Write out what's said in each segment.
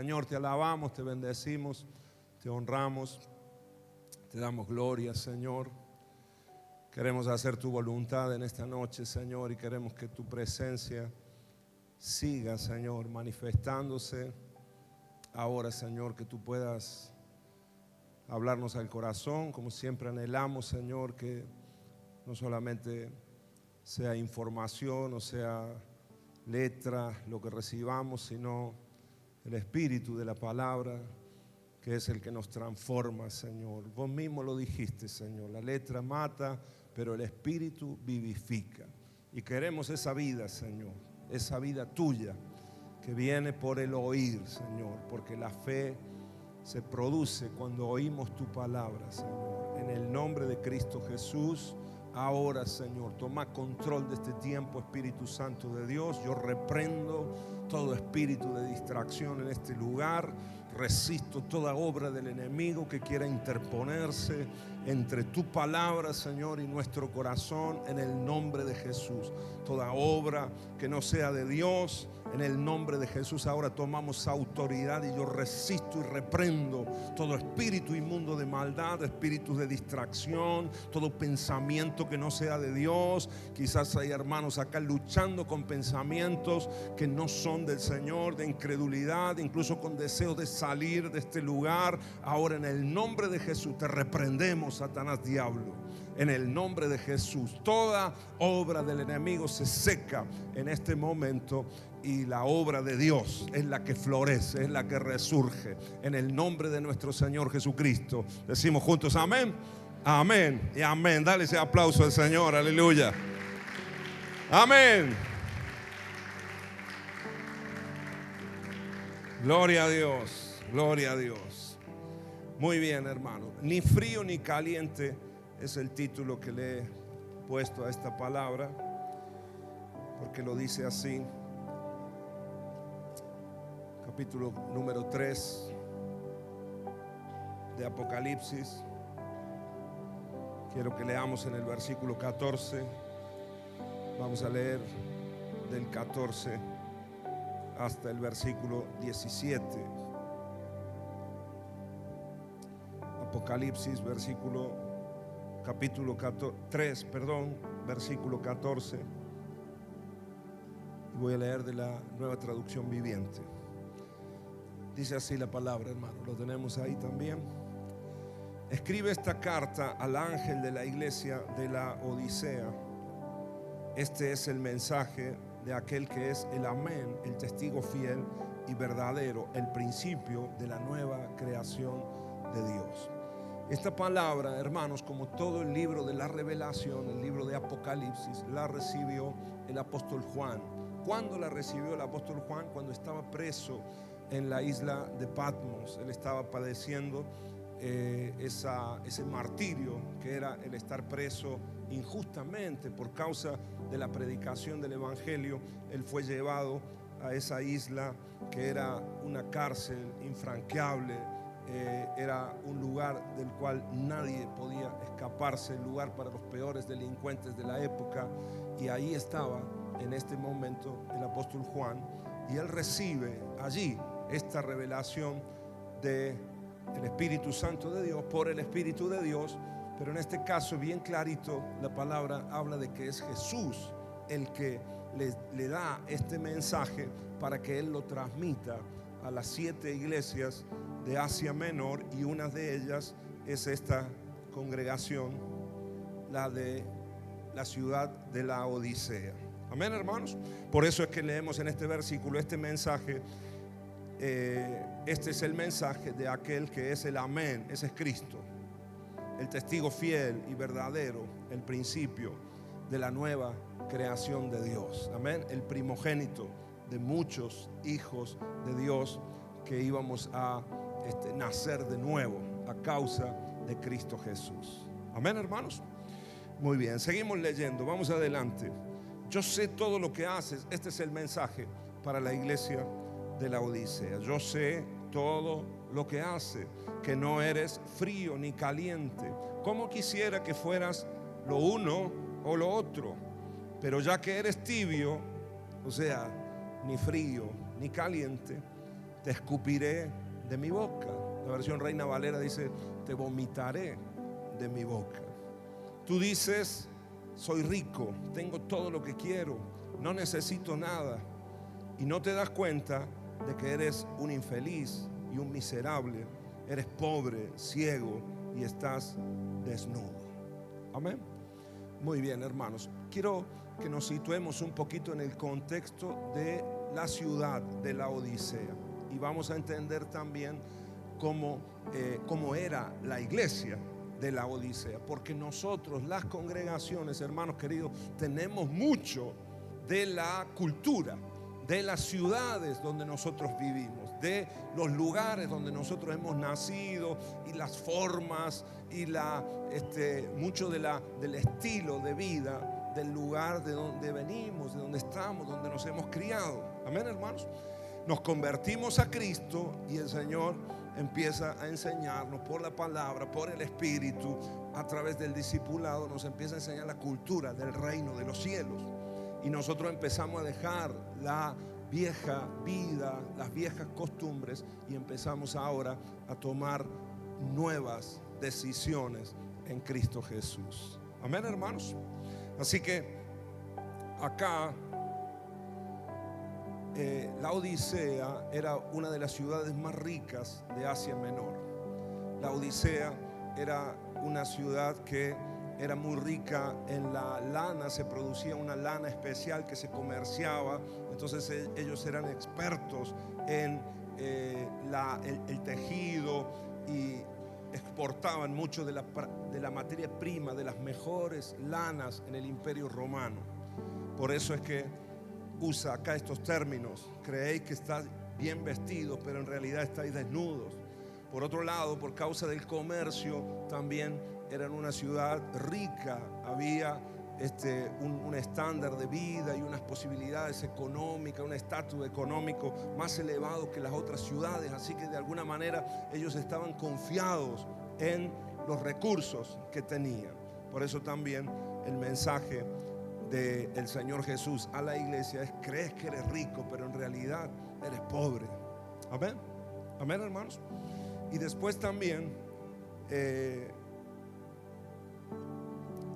Señor, te alabamos, te bendecimos, te honramos, te damos gloria, Señor. Queremos hacer tu voluntad en esta noche, Señor, y queremos que tu presencia siga, Señor, manifestándose ahora, Señor, que tú puedas hablarnos al corazón, como siempre anhelamos, Señor, que no solamente sea información o sea letra lo que recibamos, sino el espíritu de la palabra, que es el que nos transforma, Señor. Vos mismo lo dijiste, Señor, la letra mata, pero el espíritu vivifica. Y queremos esa vida, Señor, esa vida tuya que viene por el oír, Señor, porque la fe se produce cuando oímos tu palabra, Señor. En el nombre de Cristo Jesús, ahora, Señor, toma control de este tiempo, Espíritu Santo de Dios. Yo reprendo todo espíritu de distracción en este lugar. Resisto toda obra del enemigo que quiera interponerse entre tu palabra, Señor, y nuestro corazón, en el nombre de Jesús. Toda obra que no sea de Dios, en el nombre de Jesús ahora tomamos autoridad y yo resisto y reprendo todo espíritu inmundo de maldad, espíritus de distracción, todo pensamiento que no sea de Dios. Quizás hay hermanos acá luchando con pensamientos que no son del Señor, de incredulidad, incluso con deseos de salir de este lugar. Ahora en el nombre de Jesús te reprendemos, Satanás, diablo. En el nombre de Jesús, toda obra del enemigo se seca en este momento y la obra de Dios es la que florece, es la que resurge. En el nombre de nuestro Señor Jesucristo. Decimos juntos amén, amén y amén. Dale ese aplauso al Señor, aleluya. Amén. Gloria a Dios, gloria a Dios. Muy bien, hermano. Ni frío ni caliente es el título que le he puesto a esta palabra, porque lo dice así. Capítulo número 3 de Apocalipsis. Quiero que leamos en el versículo 14. Vamos a leer del 14 hasta el versículo 17. Apocalipsis, capítulo 3, versículo 14. Voy a leer de la Nueva Traducción Viviente. Dice así la palabra, hermano. Lo tenemos ahí también. Escribe esta carta al ángel de la iglesia de la Odisea. Este es el mensaje de aquel que es el Amén, el testigo fiel y verdadero, el principio de la nueva creación de Dios. Esta palabra, hermanos, como todo el libro de la Revelación, el libro de Apocalipsis, la recibió el apóstol Juan. ¿Cuándo la recibió el apóstol Juan? Cuando estaba preso en la isla de Patmos. Él estaba padeciendo ese martirio que era el estar preso injustamente por causa de la predicación del evangelio. Él fue llevado a esa isla que era una cárcel infranqueable, era un lugar del cual nadie podía escaparse, el lugar para los peores delincuentes de la época. Y ahí estaba en este momento el apóstol Juan, y él recibe allí esta revelación del Espíritu Santo de Dios, por el Espíritu de Dios. Pero en este caso, bien clarito, la palabra habla de que es Jesús el que le da este mensaje para que él lo transmita a las 7 iglesias de Asia Menor, y una de ellas es esta congregación, la de la ciudad de la Odisea. Amén, hermanos. Por eso es que leemos en este versículo este mensaje. Este es el mensaje de aquel que es el Amén. Ese es Cristo, el testigo fiel y verdadero, el principio de la nueva creación de Dios. Amén. El primogénito de muchos hijos de Dios que íbamos a nacer de nuevo a causa de Cristo Jesús. Amén, hermanos. Muy bien, seguimos leyendo, vamos adelante. Yo sé todo lo que haces. Este es el mensaje para la iglesia de la Odisea. Yo sé todo lo que hace, que no eres frío ni caliente. Como quisiera que fueras lo uno o lo otro, pero ya que eres tibio, o sea, ni frío ni caliente, te escupiré de mi boca. La versión Reina Valera dice, te vomitaré de mi boca. Tú dices, soy rico, tengo todo lo que quiero, no necesito nada. Y no te das cuenta de que eres un infeliz y un miserable. Eres pobre, ciego y estás desnudo. Amén. Muy bien, hermanos. Quiero que nos situemos un poquito en el contexto de la ciudad de Laodicea. Y vamos a entender también cómo era la iglesia de Laodicea. Porque nosotros, las congregaciones, hermanos queridos, tenemos mucho de la cultura, de las ciudades donde nosotros vivimos, de los lugares donde nosotros hemos nacido y las formas y mucho del estilo de vida del lugar de donde venimos, de donde estamos, donde nos hemos criado. Amén, hermanos. Nos convertimos a Cristo y el Señor empieza a enseñarnos por la palabra, por el Espíritu, a través del discipulado, nos empieza a enseñar la cultura del reino de los cielos. Y nosotros empezamos a dejar la vieja vida, las viejas costumbres, y empezamos ahora a tomar nuevas decisiones en Cristo Jesús. Amén, hermanos. Así que acá Laodicea era una de las ciudades más ricas de Asia Menor. Laodicea era una ciudad que era muy rica en la lana, se producía una lana especial que se comerciaba. Entonces ellos eran expertos en el tejido y exportaban mucho de la materia prima, de las mejores lanas en el Imperio Romano. Por eso es que usa acá estos términos: creéis que estáis bien vestidos, pero en realidad estáis desnudos. Por otro lado, por causa del comercio, también eran una ciudad rica. Había un estándar de vida y unas posibilidades económicas, un estatus económico más elevado que las otras ciudades. Así que de alguna manera ellos estaban confiados en los recursos que tenían. Por eso también el mensaje del Señor Jesús a la iglesia es: crees que eres rico, pero en realidad eres pobre. Amén. Amén, hermanos. Y después también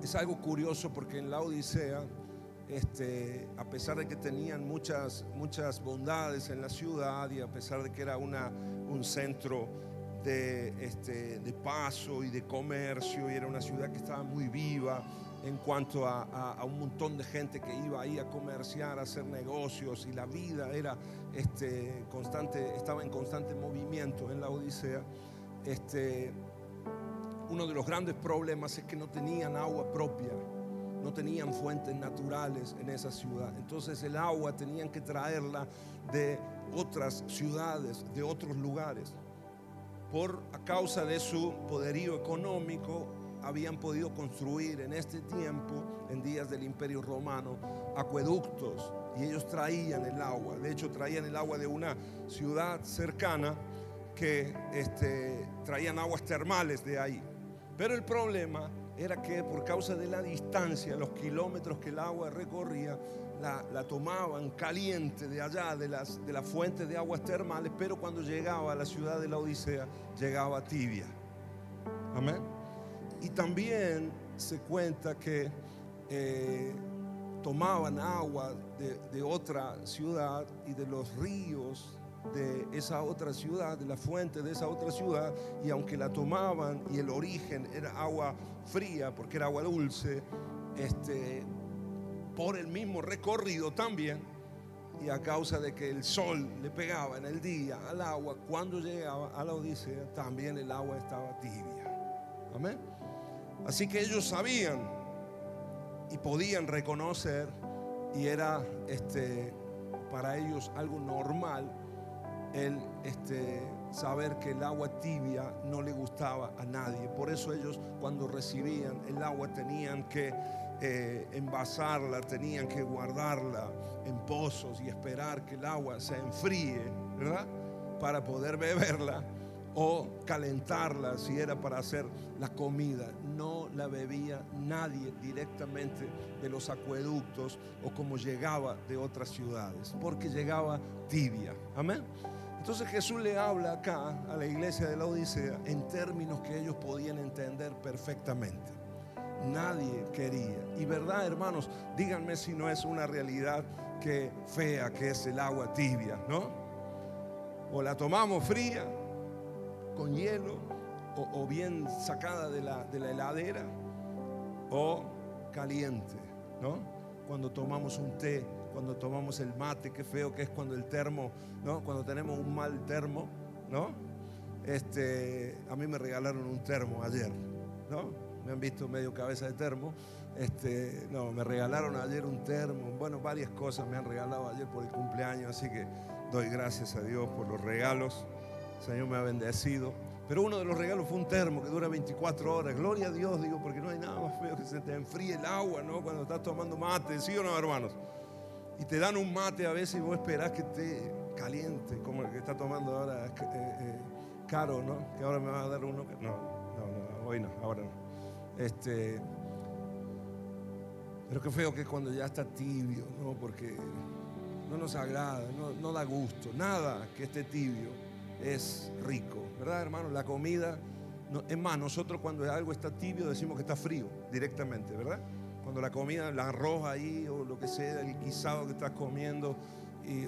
es algo curioso, porque en Laodicea, a pesar de que tenían muchas bondades en la ciudad, y a pesar de que era un centro de paso y de comercio, y era una ciudad que estaba muy viva en cuanto a un montón de gente que iba ahí a comerciar, a hacer negocios, y la vida era estaba en constante movimiento en Laodicea. Uno de los grandes problemas es que no tenían agua propia, no tenían fuentes naturales en esa ciudad. Entonces el agua tenían que traerla de otras ciudades, de otros lugares. A causa de su poderío económico, habían podido construir en este tiempo, en días del Imperio Romano, acueductos, y ellos traían el agua. De hecho, traían el agua de una ciudad cercana, que traían aguas termales de ahí. Pero el problema era que por causa de la distancia, los kilómetros que el agua recorría, la tomaban caliente de allá, de las fuentes de aguas termales, pero cuando llegaba a la ciudad de Laodicea, llegaba tibia. Amén. Y también se cuenta que tomaban agua de otra ciudad y de los ríos de esa otra ciudad, de la fuente de esa otra ciudad, y aunque la tomaban y el origen era agua fría porque era agua dulce, por el mismo recorrido también, y a causa de que el sol le pegaba en el día al agua, cuando llegaba a Laodicea también el agua estaba tibia. Amén. Así que ellos sabían y podían reconocer, y era para ellos algo normal el saber que el agua tibia no le gustaba a nadie. Por eso ellos, cuando recibían el agua, tenían que envasarla, tenían que guardarla en pozos y esperar que el agua se enfríe, ¿verdad?, para poder beberla, o calentarla si era para hacer la comida. No la bebía nadie directamente de los acueductos o como llegaba de otras ciudades, porque llegaba tibia. Amén. Entonces Jesús le habla acá a la iglesia de la Odisea en términos que ellos podían entender perfectamente. Nadie quería. Y verdad, hermanos, díganme si no es una realidad que fea que es el agua tibia, ¿no? O la tomamos fría, con hielo, o bien sacada de la heladera, o caliente, ¿no? Cuando tomamos un té, cuando tomamos el mate, qué feo que es cuando el termo, ¿no? Cuando tenemos un mal termo, ¿no? A mí me regalaron un termo ayer, ¿no? Me han visto medio cabeza de termo. No, me regalaron ayer un termo. Bueno, varias cosas me han regalado ayer por el cumpleaños, así que doy gracias a Dios por los regalos. El Señor me ha bendecido. Pero uno de los regalos fue un termo que dura 24 horas. Gloria a Dios, digo, porque no hay nada más feo que se te enfríe el agua, ¿no? Cuando estás tomando mate, ¿sí o no, hermanos? Y te dan un mate a veces y vos esperás que esté caliente, como el que está tomando ahora Caro, ¿no? Que ahora me va a dar uno. No, hoy no, ahora no. Pero qué feo que es cuando ya está tibio, ¿no? Porque no nos agrada, no da gusto. Nada que esté tibio es rico, ¿verdad, hermano? La comida, es más, nosotros cuando algo está tibio decimos que está frío directamente, ¿verdad? Cuando la comida, el arroz ahí o lo que sea, el guisado que estás comiendo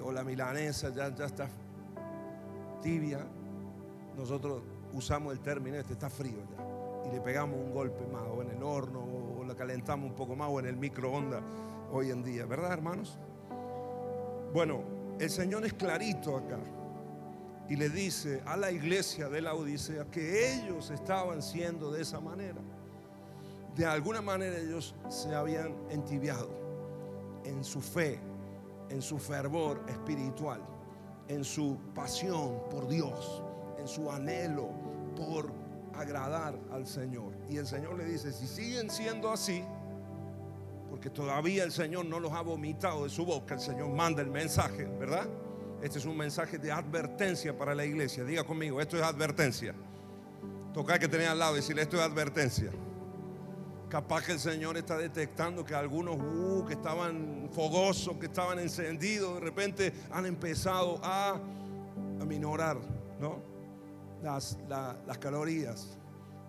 o la milanesa ya está tibia, nosotros usamos el término está frío ya. Y le pegamos un golpe más, o en el horno, o la calentamos un poco más, o en el microondas hoy en día, ¿verdad, hermanos? Bueno, el Señor es clarito acá y le dice a la iglesia de la Odisea que ellos estaban siendo de esa manera. De alguna manera ellos se habían entibiado en su fe, en su fervor espiritual, en su pasión por Dios, en su anhelo por agradar al Señor. Y el Señor le dice, si siguen siendo así, porque todavía el Señor no los ha vomitado de su boca, el Señor manda el mensaje, ¿verdad? Este es un mensaje de advertencia para la iglesia. Diga conmigo, esto es advertencia. Toca que tenía al lado y decirle, esto es advertencia. Capaz que el Señor está detectando que algunos que estaban fogosos, que estaban encendidos, de repente han empezado a minorar, ¿no? Las calorías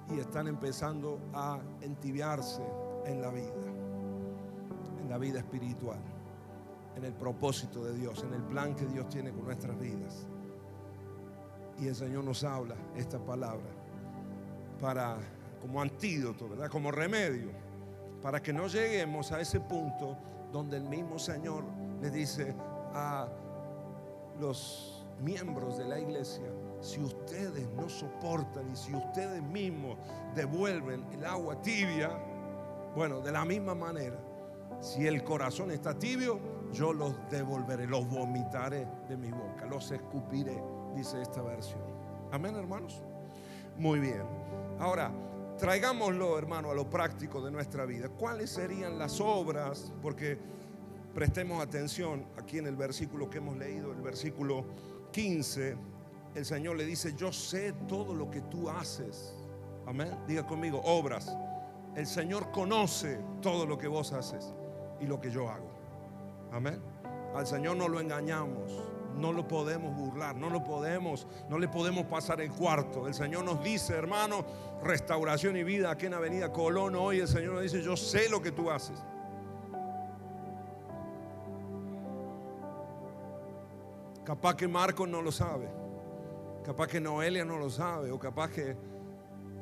y están empezando a entibiarse en la vida espiritual, en el propósito de Dios, en el plan que Dios tiene con nuestras vidas. Y el Señor nos habla esta palabra como antídoto, ¿verdad? Como remedio, para que no lleguemos a ese punto donde el mismo Señor le dice a los miembros de la iglesia, si ustedes no soportan y si ustedes mismos devuelven el agua tibia, bueno, de la misma manera, si el corazón está tibio, yo los devolveré, los vomitaré de mi boca, los escupiré, dice esta versión. Amén, hermanos. Muy bien. Ahora, traigámoslo, hermano, a lo práctico de nuestra vida. ¿Cuáles serían las obras? Porque prestemos atención aquí en el versículo que hemos leído, el versículo 15. El Señor le dice, yo sé todo lo que tú haces. Amén. Diga conmigo, obras. El Señor conoce todo lo que vos haces y lo que yo hago. Amén. Al Señor no lo engañamos, no lo podemos burlar, no le podemos pasar el cuarto. El Señor nos dice, hermano, Restauración y Vida aquí en Avenida Colón. Hoy el Señor nos dice, yo sé lo que tú haces. Capaz que Marcos no lo sabe, capaz que Noelia no lo sabe, o capaz que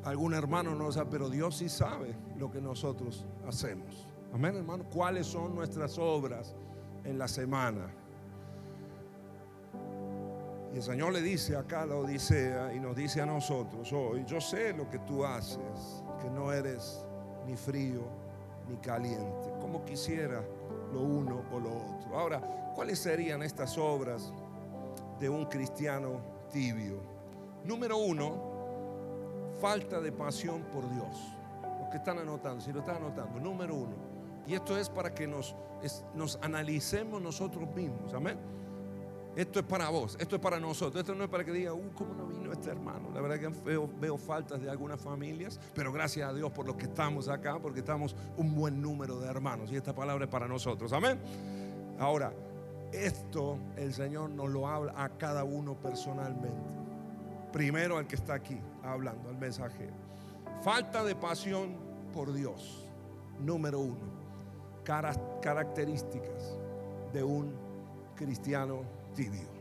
algún hermano no lo sabe, pero Dios sí sabe lo que nosotros hacemos. Amén, hermano. ¿Cuáles son nuestras obras en la semana? Y el Señor le dice acá a la Odisea y nos dice a nosotros hoy, yo sé lo que tú haces, que no eres ni frío ni caliente, como quisiera lo uno o lo otro. Ahora, ¿cuáles serían estas obras de un cristiano tibio? Número uno, falta de pasión por Dios. Los que están anotando, si lo están anotando, número uno. Y esto es para que nos analicemos nosotros mismos. Amén. Esto es para vos, esto es para nosotros. Esto no es para que diga, ¿cómo no vino este hermano? La verdad que veo faltas de algunas familias, pero gracias a Dios por los que estamos acá, porque estamos un buen número de hermanos. Y esta palabra es para nosotros. Amén. Ahora, esto el Señor nos lo habla a cada uno personalmente. Primero al que está aquí hablando, al mensajero. Falta de pasión por Dios. Número uno. Características de un cristiano tibio.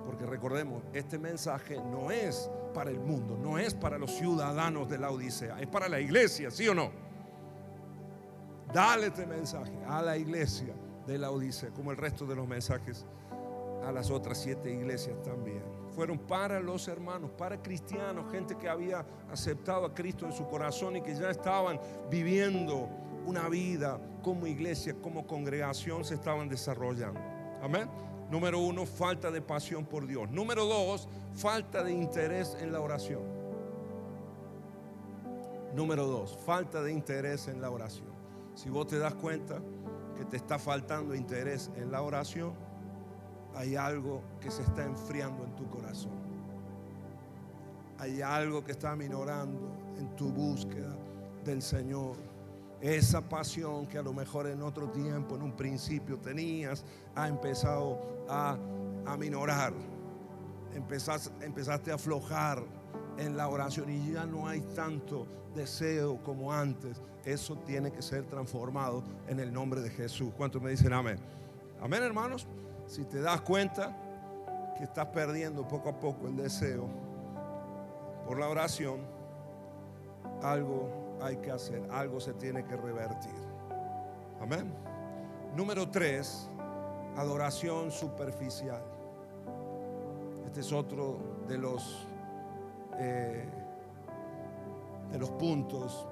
Porque recordemos, este mensaje no es para el mundo, no es para los ciudadanos de la Odisea, es para la iglesia, ¿sí o no? Dale este mensaje a la iglesia de la Odisea, como el resto de los mensajes a las otras 7 iglesias también. Fueron para los hermanos, para cristianos, gente que había aceptado a Cristo en su corazón y que ya estaban viviendo una vida como iglesia, como congregación, se estaban desarrollando. Amén. Número 1, falta de pasión por Dios. Número 2, falta de interés en la oración. Número 2, falta de interés en la oración. Si vos te das cuenta que te está faltando interés en la oración, hay algo que se está enfriando en tu corazón. Hay algo que está minorando en tu búsqueda del Señor. Esa pasión que a lo mejor en otro tiempo, en un principio tenías, ha empezado a minorar. Empezaste a aflojar en la oración y ya no hay tanto deseo como antes. Eso tiene que ser transformado en el nombre de Jesús. ¿Cuántos me dicen amén? Amén, hermanos. Si te das cuenta que estás perdiendo poco a poco el deseo por la oración, algo hay que hacer, algo se tiene que revertir. Amén. Número 3, adoración superficial. Este es otro de los puntos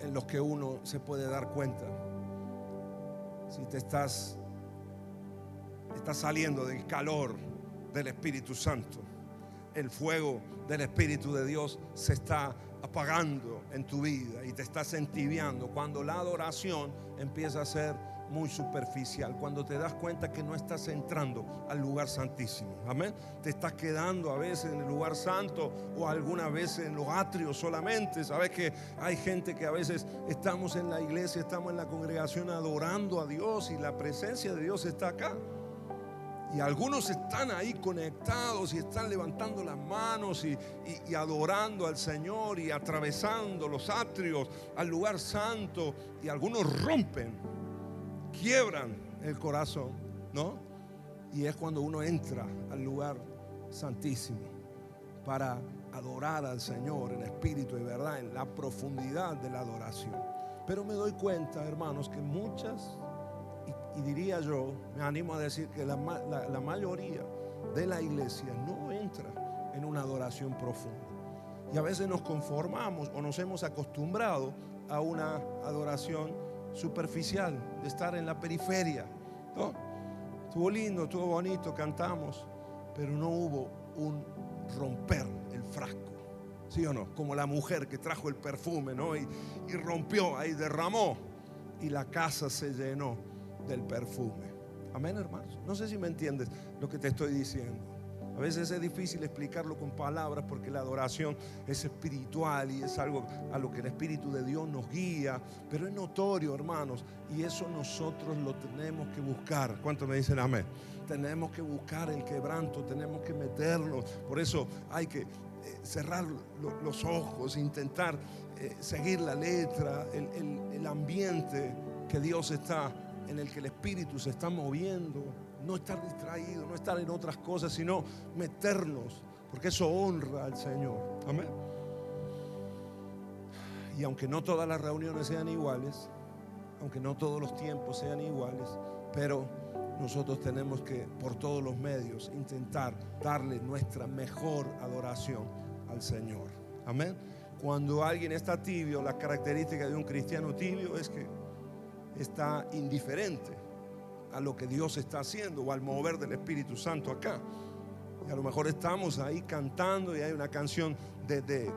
en los que uno se puede dar cuenta si te estás saliendo del calor del Espíritu Santo. El fuego del Espíritu de Dios se está apagando en tu vida y te estás entibiando cuando la adoración empieza a ser muy superficial, cuando te das cuenta que no estás entrando al lugar santísimo. Amén. Te estás quedando a veces en el lugar santo o algunas veces en los atrios solamente. Sabes que hay gente que a veces estamos en la iglesia, estamos en la congregación adorando a Dios y la presencia de Dios está acá. Y algunos están ahí conectados y están levantando las manos y adorando al Señor y atravesando los atrios al lugar santo. Y algunos rompen, quiebran el corazón, ¿no? Y es cuando uno entra al lugar santísimo para adorar al Señor en espíritu y verdad, en la profundidad de la adoración. Pero me doy cuenta, hermanos, que muchas... Y diría yo, me animo a decir que la mayoría de la iglesia no entra en una adoración profunda. Y a veces nos conformamos o nos hemos acostumbrado a una adoración superficial, de estar en la periferia, ¿no? Estuvo lindo, estuvo bonito, cantamos, pero no hubo un romper el frasco, ¿sí o no? Como la mujer que trajo el perfume, ¿no? Y rompió, ahí derramó y la casa se llenó del perfume. Amén, hermanos. No sé si me entiendes lo que te estoy diciendo. A veces es difícil explicarlo con palabras porque la adoración es espiritual y es algo a lo que el Espíritu de Dios nos guía, pero es notorio, hermanos, y eso nosotros lo tenemos que buscar. ¿Cuántos me dicen amén? Tenemos que buscar el quebranto, tenemos que meternos. Por eso hay que cerrar los ojos, intentar seguir la letra, el ambiente que Dios está, en el que el Espíritu se está moviendo, no estar distraído, no estar en otras cosas, sino meternos, porque eso honra al Señor. Amén. Y aunque no todas las reuniones sean iguales, aunque no todos los tiempos sean iguales, pero nosotros tenemos que, por todos los medios, intentar darle nuestra mejor adoración al Señor. Amén. Cuando alguien está tibio, la característica de un cristiano tibio es que está indiferente a lo que Dios está haciendo o al mover del Espíritu Santo acá. Y a lo mejor estamos ahí cantando y hay una canción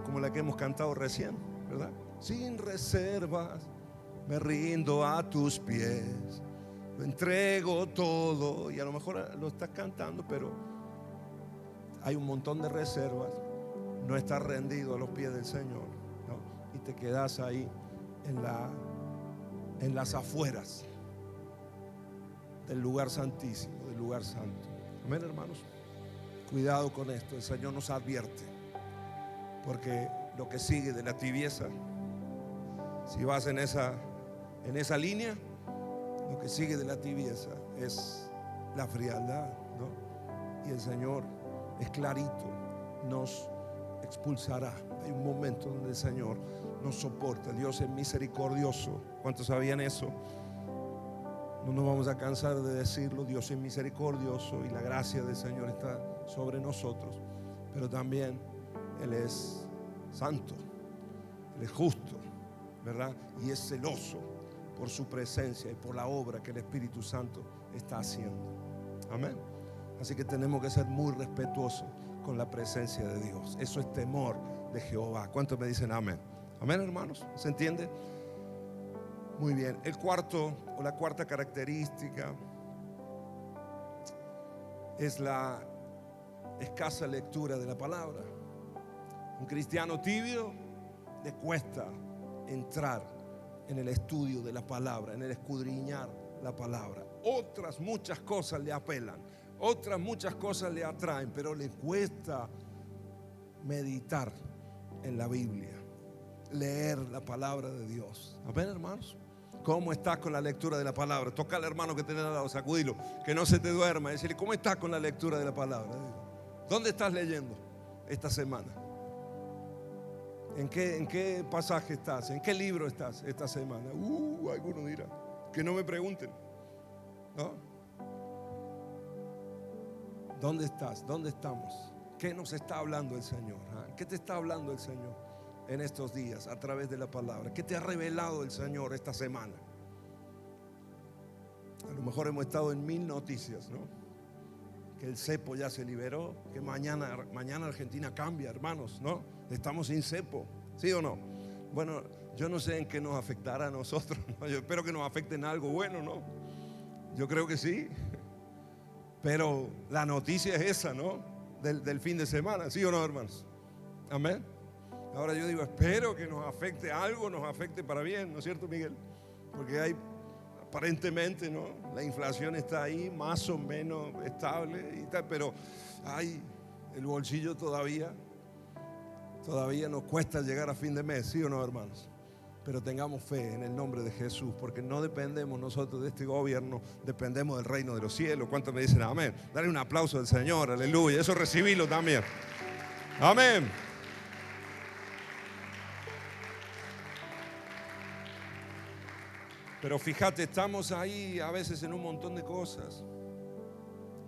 como la que hemos cantado recién, ¿verdad? Sin reservas me rindo a tus pies, lo entrego todo, y a lo mejor lo estás cantando, pero hay un montón de reservas, no estás rendido a los pies del Señor, ¿no? Y te quedas ahí en las afueras. del lugar santísimo, del lugar santo. Amén, hermanos. Cuidado con esto, el Señor nos advierte, porque lo que sigue de la tibieza, si vas en esa línea, lo que sigue de la tibieza es la frialdad, ¿no? Y el Señor es clarito, nos expulsará. Hay un momento donde el Señor nos soporta. Dios es misericordioso. ¿Cuántos sabían eso? No nos vamos a cansar de decirlo. Dios es misericordioso y la gracia del Señor está sobre nosotros. Pero también Él es santo, Él es justo, ¿verdad? Y es celoso por su presencia y por la obra que el Espíritu Santo está haciendo. Amén. Así que tenemos que ser muy respetuosos con la presencia de Dios. Eso es temor de Jehová. ¿Cuántos me dicen amén? Amén, hermanos. ¿Se entiende? Muy bien. La cuarta característica es la escasa lectura de la palabra. Un cristiano tibio le cuesta entrar en el estudio de la palabra, en el escudriñar la palabra. Otras muchas cosas le apelan, otras muchas cosas le atraen, pero le cuesta meditar en la Biblia, leer la palabra de Dios. Amén, hermanos. ¿Cómo estás con la lectura de la palabra? Toca al hermano que tenés al lado, sacudilo, que no se te duerma. Decirle, ¿cómo estás con la lectura de la palabra? ¿Dónde estás leyendo esta semana? ¿En qué pasaje estás? ¿En qué libro estás esta semana? Algunos dirán, que no me pregunten, ¿no? ¿Dónde estás? ¿Dónde estamos? ¿Qué nos está hablando el Señor? ¿Qué te está hablando el Señor en estos días a través de la palabra? ¿Qué te ha revelado el Señor esta semana? A lo mejor hemos estado en 1000 noticias, ¿no? Que el cepo ya se liberó, que mañana Argentina cambia, hermanos, ¿no? Estamos sin cepo, ¿sí o no? Bueno, yo no sé en qué nos afectará a nosotros, ¿no? Yo espero que nos afecte en algo bueno, ¿no? Yo creo que sí. Pero la noticia es esa, ¿no? Del fin de semana, ¿sí o no, hermanos? Amén. Ahora yo digo, espero que nos afecte algo, nos afecte para bien, ¿no es cierto, Miguel? Porque hay, aparentemente, ¿no? La inflación está ahí, más o menos estable y tal, pero el bolsillo todavía nos cuesta llegar a fin de mes, ¿sí o no, hermanos? Pero tengamos fe en el nombre de Jesús, porque no dependemos nosotros de este gobierno, dependemos del reino de los cielos. ¿Cuántos me dicen amén? Dale un aplauso al Señor, aleluya. Eso recibilo también. Amén. Pero fíjate, estamos ahí a veces en un montón de cosas.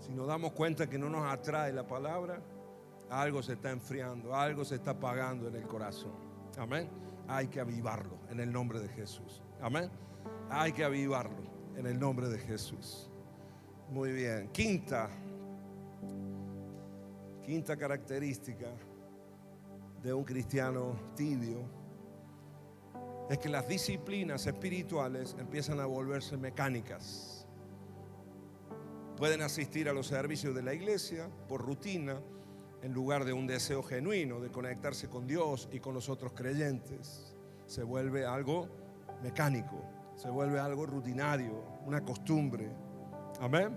Si nos damos cuenta que no nos atrae la palabra, algo se está enfriando, algo se está apagando en el corazón. Amén. Hay que avivarlo en el nombre de Jesús. Amén. Hay que avivarlo en el nombre de Jesús. Muy bien. Quinta característica de un cristiano tibio es que las disciplinas espirituales empiezan a volverse mecánicas. Pueden asistir a los servicios de la iglesia por rutina, en lugar de un deseo genuino de conectarse con Dios y con los otros creyentes. Se vuelve algo mecánico, se vuelve algo rutinario, una costumbre. Amén.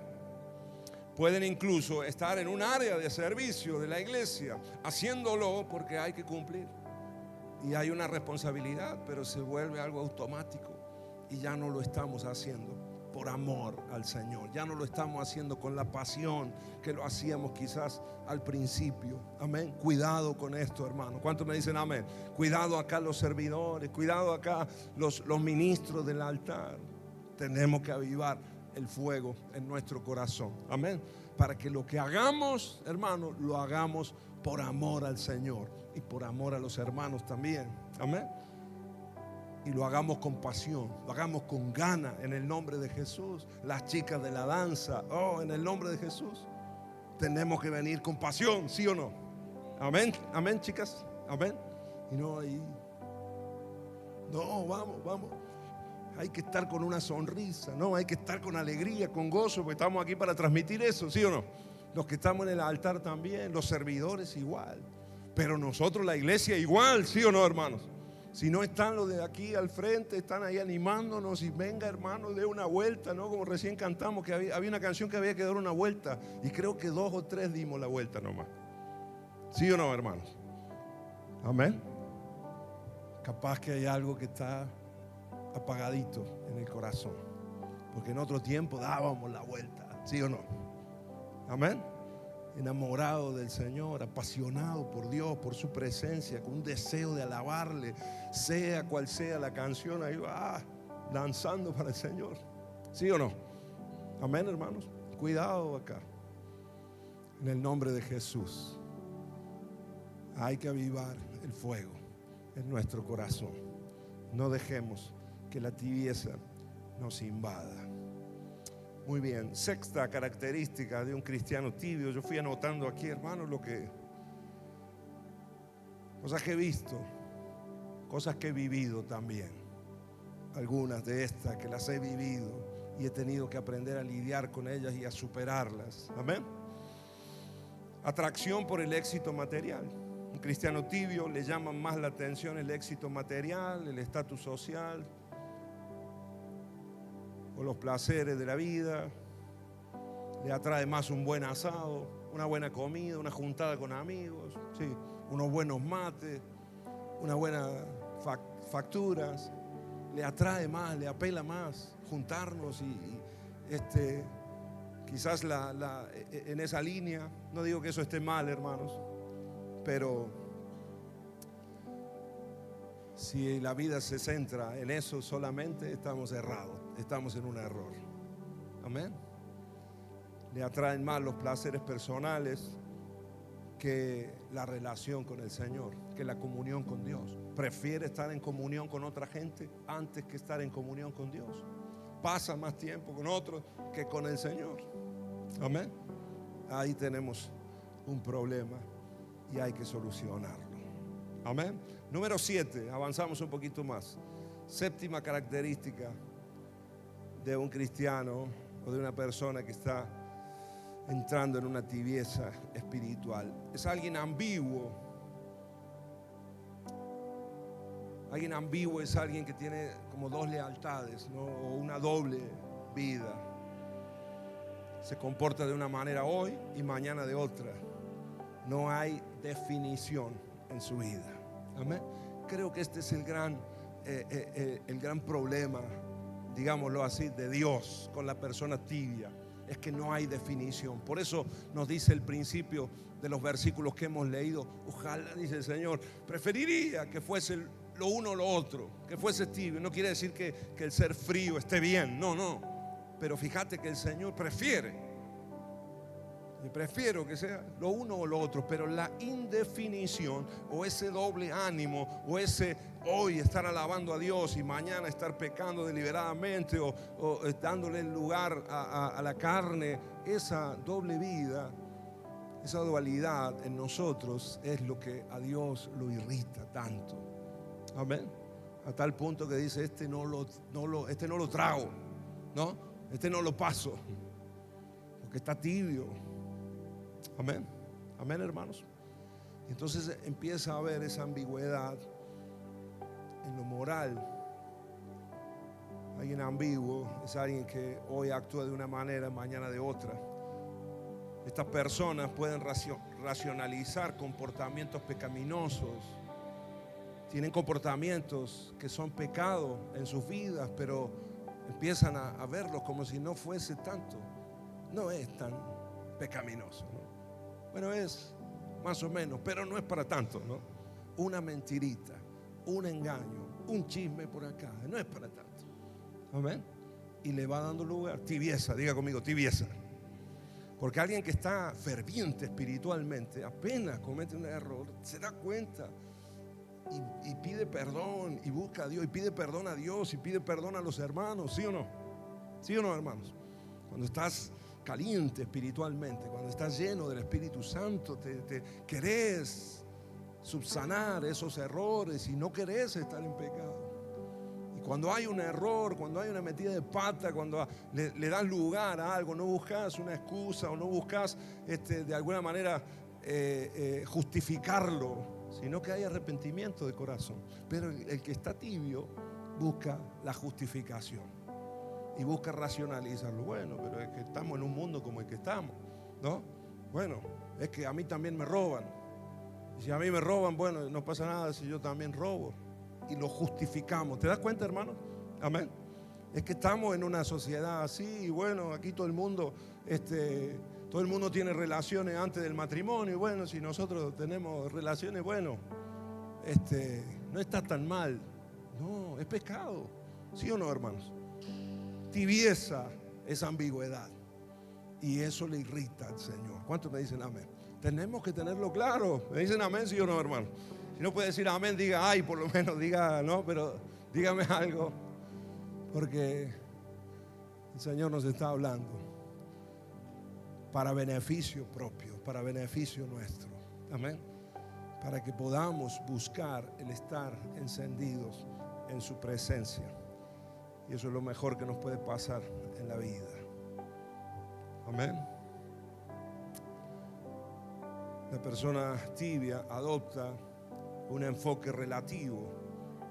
Pueden incluso estar en un área de servicio de la iglesia, haciéndolo porque hay que cumplir y hay una responsabilidad, pero se vuelve algo automático y ya no lo estamos haciendo por amor al Señor, ya no lo estamos haciendo con la pasión que lo hacíamos quizás al principio. Amén. Cuidado con esto, hermano. ¿Cuántos me dicen amén? Cuidado acá los servidores, cuidado acá los ministros del altar. Tenemos que avivar el fuego en nuestro corazón. Amén. Para que lo que hagamos, hermano, lo hagamos por amor al Señor y por amor a los hermanos también. Amén. Y lo hagamos con pasión, lo hagamos con gana en el nombre de Jesús. Las chicas de la danza, en el nombre de Jesús. Tenemos que venir con pasión, ¿sí o no? Amén, amén, chicas, amén. Y no ahí, no, vamos. Hay que estar con una sonrisa, no, hay que estar con alegría, con gozo, porque estamos aquí para transmitir eso, ¿sí o no? Los que estamos en el altar también, los servidores igual. Pero nosotros, la iglesia, igual, ¿sí o no, hermanos? Si no están los de aquí al frente, están ahí animándonos y venga hermano, dé una vuelta, ¿no? Como recién cantamos, que había una canción que había que dar una vuelta y creo que 2 o 3 dimos la vuelta nomás. ¿Sí o no, hermanos? Amén. Capaz que hay algo que está apagadito en el corazón, porque en otro tiempo dábamos la vuelta, ¿sí o no? Amén. Enamorado del Señor, apasionado por Dios, por su presencia, con un deseo de alabarle, sea cual sea la canción, ahí va danzando para el Señor. ¿Sí o no? Amén, hermanos. Cuidado acá. En el nombre de Jesús. Hay que avivar el fuego en nuestro corazón. No dejemos que la tibieza nos invada. Muy bien, sexta característica de un cristiano tibio. Yo fui anotando aquí, hermanos, cosas que he visto, cosas que he vivido también. Algunas de estas que las he vivido y he tenido que aprender a lidiar con ellas y a superarlas. Amén. Atracción por el éxito material. Un cristiano tibio le llama más la atención el éxito material, el estatus social o los placeres de la vida. Le atrae más un buen asado, una buena comida, una juntada con amigos, sí, unos buenos mates, unas buenas facturas. Le atrae más, le apela más juntarnos y quizás en esa línea. No digo que eso esté mal, hermanos, pero si la vida se centra en eso solamente, estamos errados, estamos en un error. Amén. Le atraen más los placeres personales que la relación con el Señor, que la comunión con Dios. Prefiere estar en comunión con otra gente antes que estar en comunión con Dios. Pasa más tiempo con otros que con el Señor. Amén. Ahí tenemos un problema y hay que solucionarlo. Amén. Número 7, avanzamos un poquito más. Séptima característica de un cristiano o de una persona que está entrando en una tibieza espiritual. Es alguien ambiguo. Alguien ambiguo es alguien que tiene como 2 lealtades, ¿no? O una doble vida. Se comporta de una manera hoy y mañana de otra. No hay definición en su vida. Amén. Creo que este es el gran problema, digámoslo así, de Dios con la persona tibia. Es que no hay definición. Por eso nos dice el principio de los versículos que hemos leído. Ojalá, dice el Señor, preferiría que fuese lo uno o lo otro, que fuese tibio. No quiere decir que el ser frío esté bien, no. Pero fíjate que el Señor prefiere. Y prefiero que sea lo uno o lo otro, pero la indefinición o ese doble ánimo o ese hoy estar alabando a Dios y mañana estar pecando deliberadamente o dándole lugar a la carne, esa doble vida, esa dualidad en nosotros es lo que a Dios lo irrita tanto. Amén. A tal punto que dice, este no lo trago, ¿no? Este no lo paso, porque está tibio. Amén. Amén, hermanos. Entonces empieza a haber esa ambigüedad en lo moral. Alguien ambiguo es alguien que hoy actúa de una manera, mañana de otra. Estas personas pueden racionalizar comportamientos pecaminosos. Tienen comportamientos que son pecado en sus vidas, pero empiezan a verlos como si no fuese tanto. No es tan pecaminoso, ¿no? Bueno, es más o menos, pero no es para tanto, ¿no? Una mentirita, un engaño, un chisme por acá, no es para tanto. Amén. Y le va dando lugar, tibieza, diga conmigo, tibieza. Porque alguien que está ferviente espiritualmente, apenas comete un error, se da cuenta y pide perdón y busca a Dios y pide perdón a Dios y pide perdón a los hermanos, ¿sí o no? ¿Sí o no, hermanos? Cuando estás caliente espiritualmente, cuando estás lleno del Espíritu Santo, te querés subsanar esos errores y no querés estar en pecado. Y cuando hay un error, cuando hay una metida de pata, cuando le das lugar a algo, no buscas una excusa o no buscas de alguna manera justificarlo, sino que hay arrepentimiento de corazón. Pero el que está tibio busca la justificación y busca racionalizarlo. Bueno, pero es que estamos en un mundo como el que estamos, ¿no? Bueno, es que a mí también me roban. Y si a mí me roban, bueno, no pasa nada si yo también robo. Y lo justificamos. ¿Te das cuenta, hermano? Amén. Es que estamos en una sociedad así y bueno, aquí todo el mundo tiene relaciones antes del matrimonio. Y bueno, si nosotros tenemos relaciones, bueno, no está tan mal. No, es pecado. ¿Sí o no, hermanos? Tibieza es ambigüedad. Y eso le irrita al Señor. ¿Cuántos me dicen amén? Tenemos que tenerlo claro. ¿Me dicen amén, sí o no, hermano? Si no puede decir amén, diga ay, por lo menos diga no, pero dígame algo. Porque el Señor nos está hablando para beneficio propio, para beneficio nuestro. Amén. Para que podamos buscar el estar encendidos en su presencia. Y eso es lo mejor que nos puede pasar en la vida. Amén. La persona tibia adopta un enfoque relativo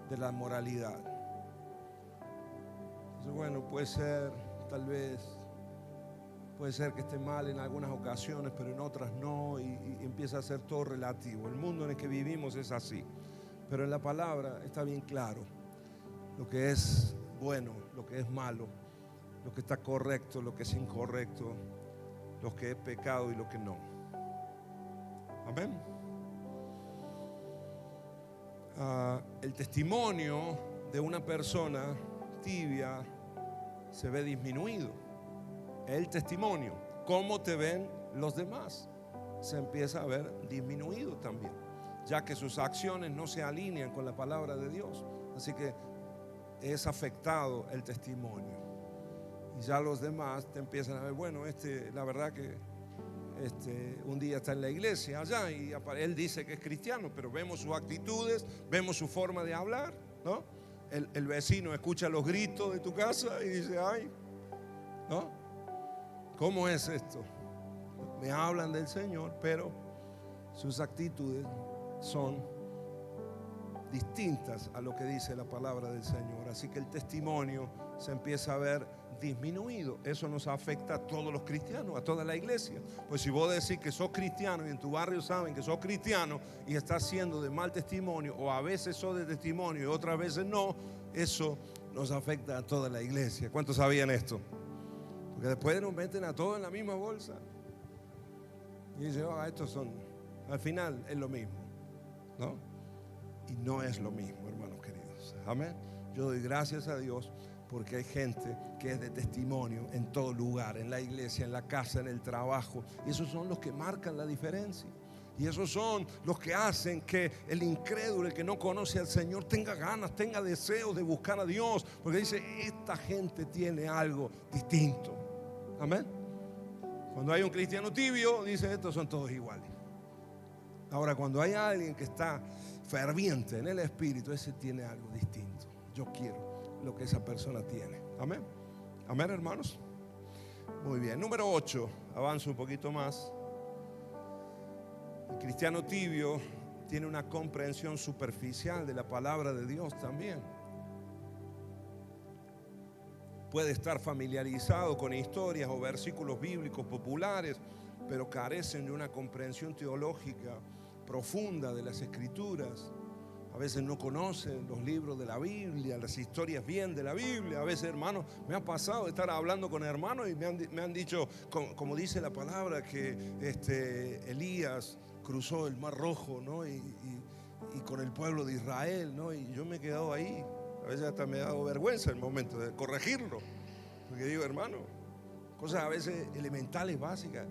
de la moralidad. Entonces, bueno, puede ser, tal vez, puede ser que esté mal en algunas ocasiones, pero en otras no, y empieza a ser todo relativo. El mundo en el que vivimos es así. Pero en la palabra está bien claro lo que es bueno, lo que es malo, lo que está correcto, lo que es incorrecto, lo que es pecado y lo que no. Amén. El testimonio de una persona tibia se ve disminuido. El testimonio, cómo te ven los demás, se empieza a ver disminuido también, ya que sus acciones no se alinean con la palabra de Dios. Así que es afectado el testimonio. Y ya los demás te empiezan a ver, bueno, la verdad que un día está en la iglesia allá y él dice que es cristiano, pero vemos sus actitudes, vemos su forma de hablar, ¿no? El vecino escucha los gritos de tu casa y dice, ay, ¿no? ¿Cómo es esto? Me hablan del Señor, pero sus actitudes son distintas a lo que dice la palabra del Señor. Así que el testimonio se empieza a ver disminuido. Eso nos afecta a todos los cristianos, a toda la iglesia. Pues si vos decís que sos cristiano y en tu barrio saben que sos cristiano y estás siendo de mal testimonio, o a veces sos de testimonio y otras veces no, eso nos afecta a toda la iglesia. ¿Cuántos sabían esto? Porque después nos meten a todos en la misma bolsa y dicen, estos son, al final es lo mismo, ¿no? Y no es lo mismo, hermanos queridos. Amén. Yo doy gracias a Dios porque hay gente que es de testimonio en todo lugar, en la iglesia, en la casa, en el trabajo. Y esos son los que marcan la diferencia. Y esos son los que hacen que el incrédulo, el que no conoce al Señor, tenga ganas, tenga deseos de buscar a Dios. Porque dice, esta gente tiene algo distinto. Amén. Cuando hay un cristiano tibio, dice, estos son todos iguales. Ahora, cuando hay alguien que está ferviente en el espíritu, ese tiene algo distinto. Yo quiero lo que esa persona tiene. Amén. Amén, hermanos. Muy bien. Número 8. Avanzo un poquito más. El cristiano tibio tiene una comprensión superficial de la palabra de Dios también. Puede estar familiarizado con historias o versículos bíblicos populares, pero carecen de una comprensión teológica profunda de las Escrituras. A veces no conocen los libros de la Biblia, las historias bien de la Biblia. A veces, hermanos, me ha pasado de estar hablando con hermanos y me han dicho, como dice la palabra, que Elías cruzó el Mar Rojo, ¿no? Y con el pueblo de Israel, ¿no? Y yo me he quedado ahí. A veces hasta me ha dado vergüenza el momento de corregirlo. Porque digo, hermano, cosas a veces elementales, básicas.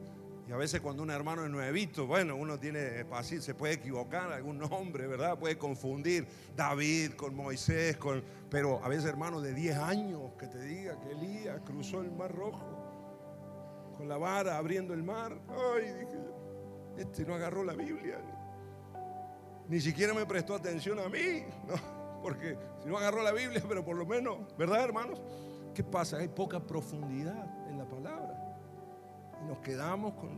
Y a veces cuando un hermano es nuevito, bueno, uno tiene paciencia, se puede equivocar algún nombre, ¿verdad? Puede confundir David con Moisés, pero a veces hermanos de 10 años que te diga que Elías cruzó el Mar Rojo con la vara abriendo el mar. Ay, dije yo, no agarró la Biblia, ni siquiera me prestó atención a mí, ¿no? Porque si no agarró la Biblia, pero por lo menos, ¿verdad, hermanos? ¿Qué pasa? Hay poca profundidad en la palabra. Y nos quedamos con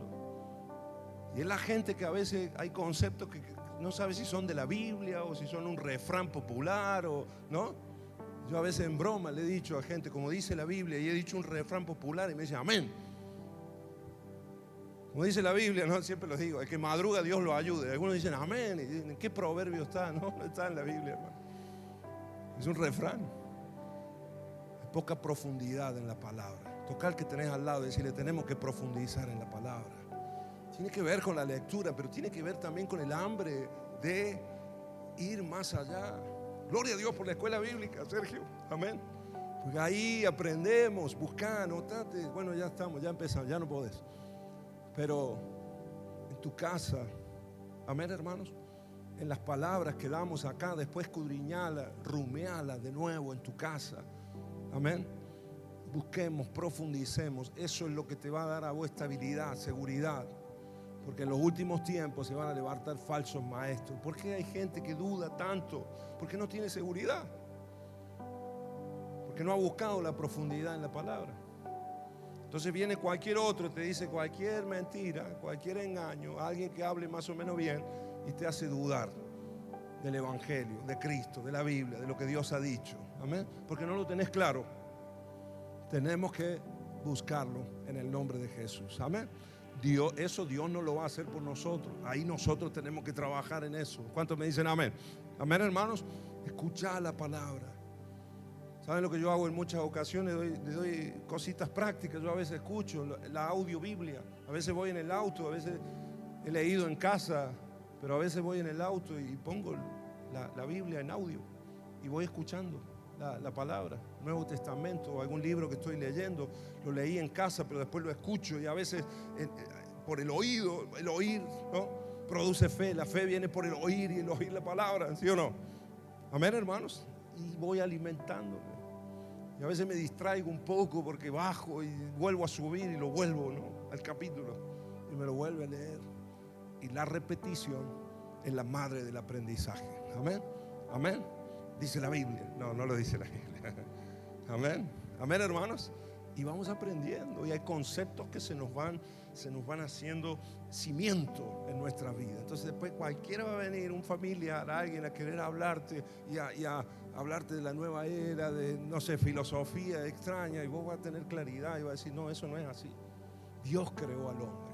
Y es la gente que a veces hay conceptos que no sabe si son de la Biblia o si son un refrán popular o no. Yo a veces en broma le he dicho a gente, como dice la Biblia, y he dicho un refrán popular y me dice amén. Como dice la Biblia, no siempre lo digo, el que madruga Dios lo ayude. Algunos dicen amén, y ¿en qué proverbio está? No está en la Biblia, hermano. Es un refrán. Hay poca profundidad en la palabra. Tocar que tenés al lado y decirle, tenemos que profundizar en la palabra. Tiene que ver con la lectura, pero tiene que ver también con el hambre de ir más allá. Gloria a Dios por la escuela bíblica, Sergio. Amén. Porque ahí aprendemos, buscá, anotate. Bueno, ya estamos, ya empezamos, ya no podés. Pero en tu casa, amén, hermanos, en las palabras que damos acá, después escudriñala, rumeala de nuevo en tu casa. Amén. Busquemos, profundicemos. Eso es lo que te va a dar a vos estabilidad, seguridad. Porque en los últimos tiempos se van a levantar falsos maestros. ¿Por qué hay gente que duda tanto? Porque no tiene seguridad. Porque no ha buscado la profundidad en la palabra. Entonces viene cualquier otro, te dice cualquier mentira, cualquier engaño, alguien que hable más o menos bien y te hace dudar del Evangelio, de Cristo, de la Biblia, de lo que Dios ha dicho. Amén. Porque no lo tenés claro. Tenemos que buscarlo en el nombre de Jesús. Amén. Dios no lo va a hacer por nosotros. Ahí nosotros tenemos que trabajar en eso. ¿Cuántos me dicen amén? Amén, hermanos. Escuchar la palabra. ¿Saben lo que yo hago en muchas ocasiones? Le doy cositas prácticas. Yo a veces escucho la audio Biblia. A veces voy en el auto, a veces he leído en casa, pero a veces voy en el auto y pongo la Biblia en audio y voy escuchando la palabra, Nuevo Testamento o algún libro que estoy leyendo. Lo leí en casa, pero después lo escucho y a veces por el oído, el oír, ¿no? Produce fe. La fe viene por el oír y el oír la palabra, ¿sí o no? Amén, hermanos. Y voy alimentándome. Y a veces me distraigo un poco porque bajo y vuelvo a subir y lo vuelvo, ¿no?, al capítulo y me lo vuelvo a leer. Y la repetición es la madre del aprendizaje. Amén. Amén. Dice la Biblia. No lo dice la Biblia. Amén. Amén, hermanos. Y vamos aprendiendo. Y hay conceptos que se nos van haciendo cimiento en nuestra vida. Entonces después cualquiera va a venir, un familiar, alguien a querer hablarte y a hablarte de la nueva era, de, no sé, filosofía extraña, y vos vas a tener claridad y vas a decir, no, eso no es así. Dios creó al hombre.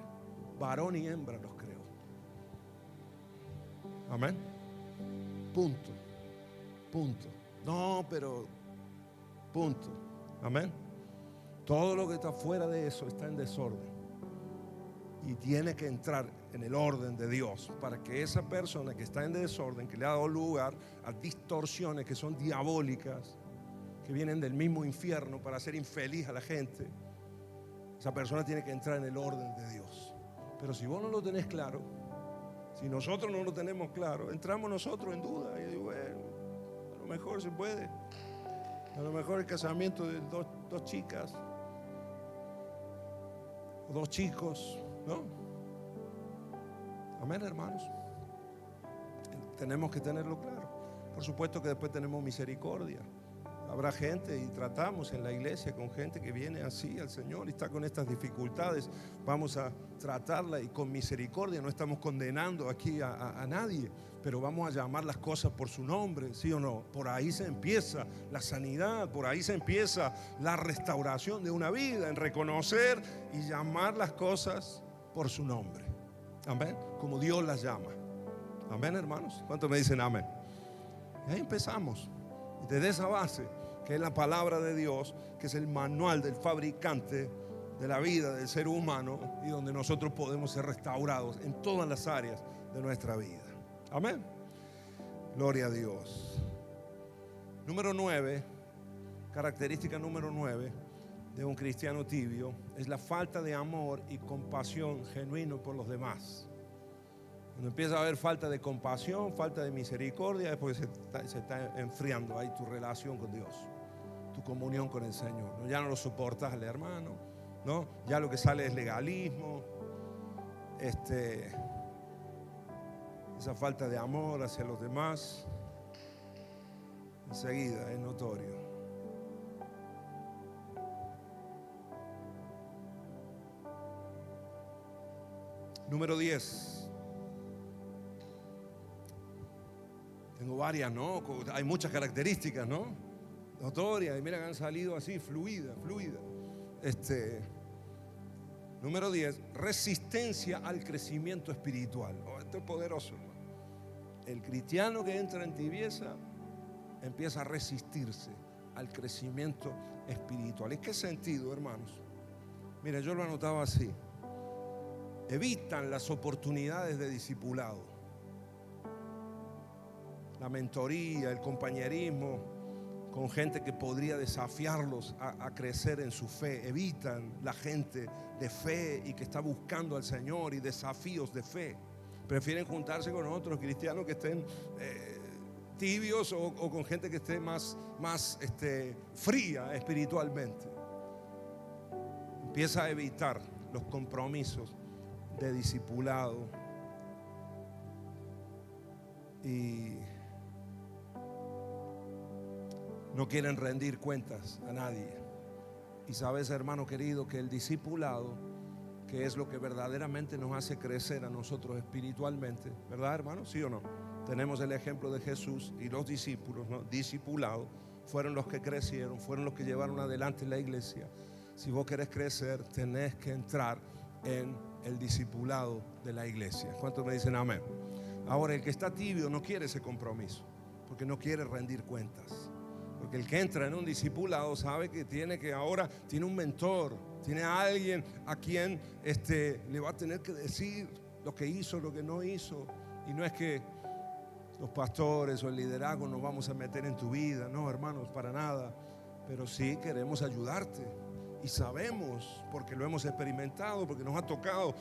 Varón y hembra los creó. Amén. Punto. No, pero punto. Amén. Todo lo que está fuera de eso está en desorden y tiene que entrar en el orden de Dios para que esa persona que está en desorden, que le ha dado lugar a distorsiones que son diabólicas, que vienen del mismo infierno para hacer infeliz a la gente, esa persona tiene que entrar en el orden de Dios. Pero si vos no lo tenés claro, si nosotros no lo tenemos claro, entramos nosotros en duda y digo, bueno, a lo mejor se puede. A lo mejor el casamiento de dos chicas o dos chicos, ¿no? Amén, hermanos. Tenemos que tenerlo claro. Por supuesto que después tenemos misericordia. Habrá gente, y tratamos en la iglesia con gente que viene así al Señor y está con estas dificultades. Vamos a tratarla y con misericordia. No estamos condenando aquí a nadie, pero vamos a llamar las cosas por su nombre, ¿sí o no? Por ahí se empieza la sanidad, por ahí se empieza la restauración de una vida, en reconocer y llamar las cosas por su nombre. Amén, como Dios las llama. Amén, hermanos. ¿Cuántos me dicen amén? Y ahí empezamos. Y desde esa base, que es la palabra de Dios, que es el manual del fabricante de la vida del ser humano, y donde nosotros podemos ser restaurados en todas las áreas de nuestra vida. Amén. Gloria a Dios. Número 9, característica número 9 de un cristiano tibio es la falta de amor y compasión genuino por los demás. Cuando empieza a haber falta de compasión, falta de misericordia, es porque se está enfriando ahí tu relación con Dios, tu comunión con el Señor. ¿No? Ya no lo soportas al hermano, ¿no? Ya lo que sale es legalismo, esa falta de amor hacia los demás, enseguida es notorio. Número 10. Tengo varias, ¿no? Hay muchas características, ¿no? Notorias. Y mira que han salido así, fluida. Número 10, resistencia al crecimiento espiritual. Oh, esto es poderoso, hermano. El cristiano que entra en tibieza empieza a resistirse al crecimiento espiritual. ¿En qué sentido, hermanos? Mira, yo lo anotaba así. Evitan las oportunidades de discipulado, la mentoría, el compañerismo con gente que podría desafiarlos a crecer en su fe. Evitan la gente de fe y que está buscando al Señor y desafíos de fe. Prefieren juntarse con otros cristianos que estén tibios o con gente que esté más fría espiritualmente. Empieza a evitar los compromisos de discipulado y no quieren rendir cuentas a nadie. Y sabes, hermano querido, que el discipulado, que es lo que verdaderamente nos hace crecer a nosotros espiritualmente, ¿verdad, hermano? ¿Sí o no? Tenemos el ejemplo de Jesús y los discípulos, ¿no? Discipulados fueron los que crecieron, fueron los que llevaron adelante la iglesia. Si vos querés crecer, tenés que entrar en el discipulado de la iglesia. ¿Cuántos me dicen amén? Ahora, el que está tibio no quiere ese compromiso, porque no quiere rendir cuentas. Porque el que entra en un discipulado sabe que tiene un mentor, tiene a alguien a quien le va a tener que decir lo que hizo, lo que no hizo. Y no es que los pastores o el liderazgo nos vamos a meter en tu vida, no, hermanos, para nada. Pero sí queremos ayudarte. Y sabemos, porque lo hemos experimentado, porque nos ha tocado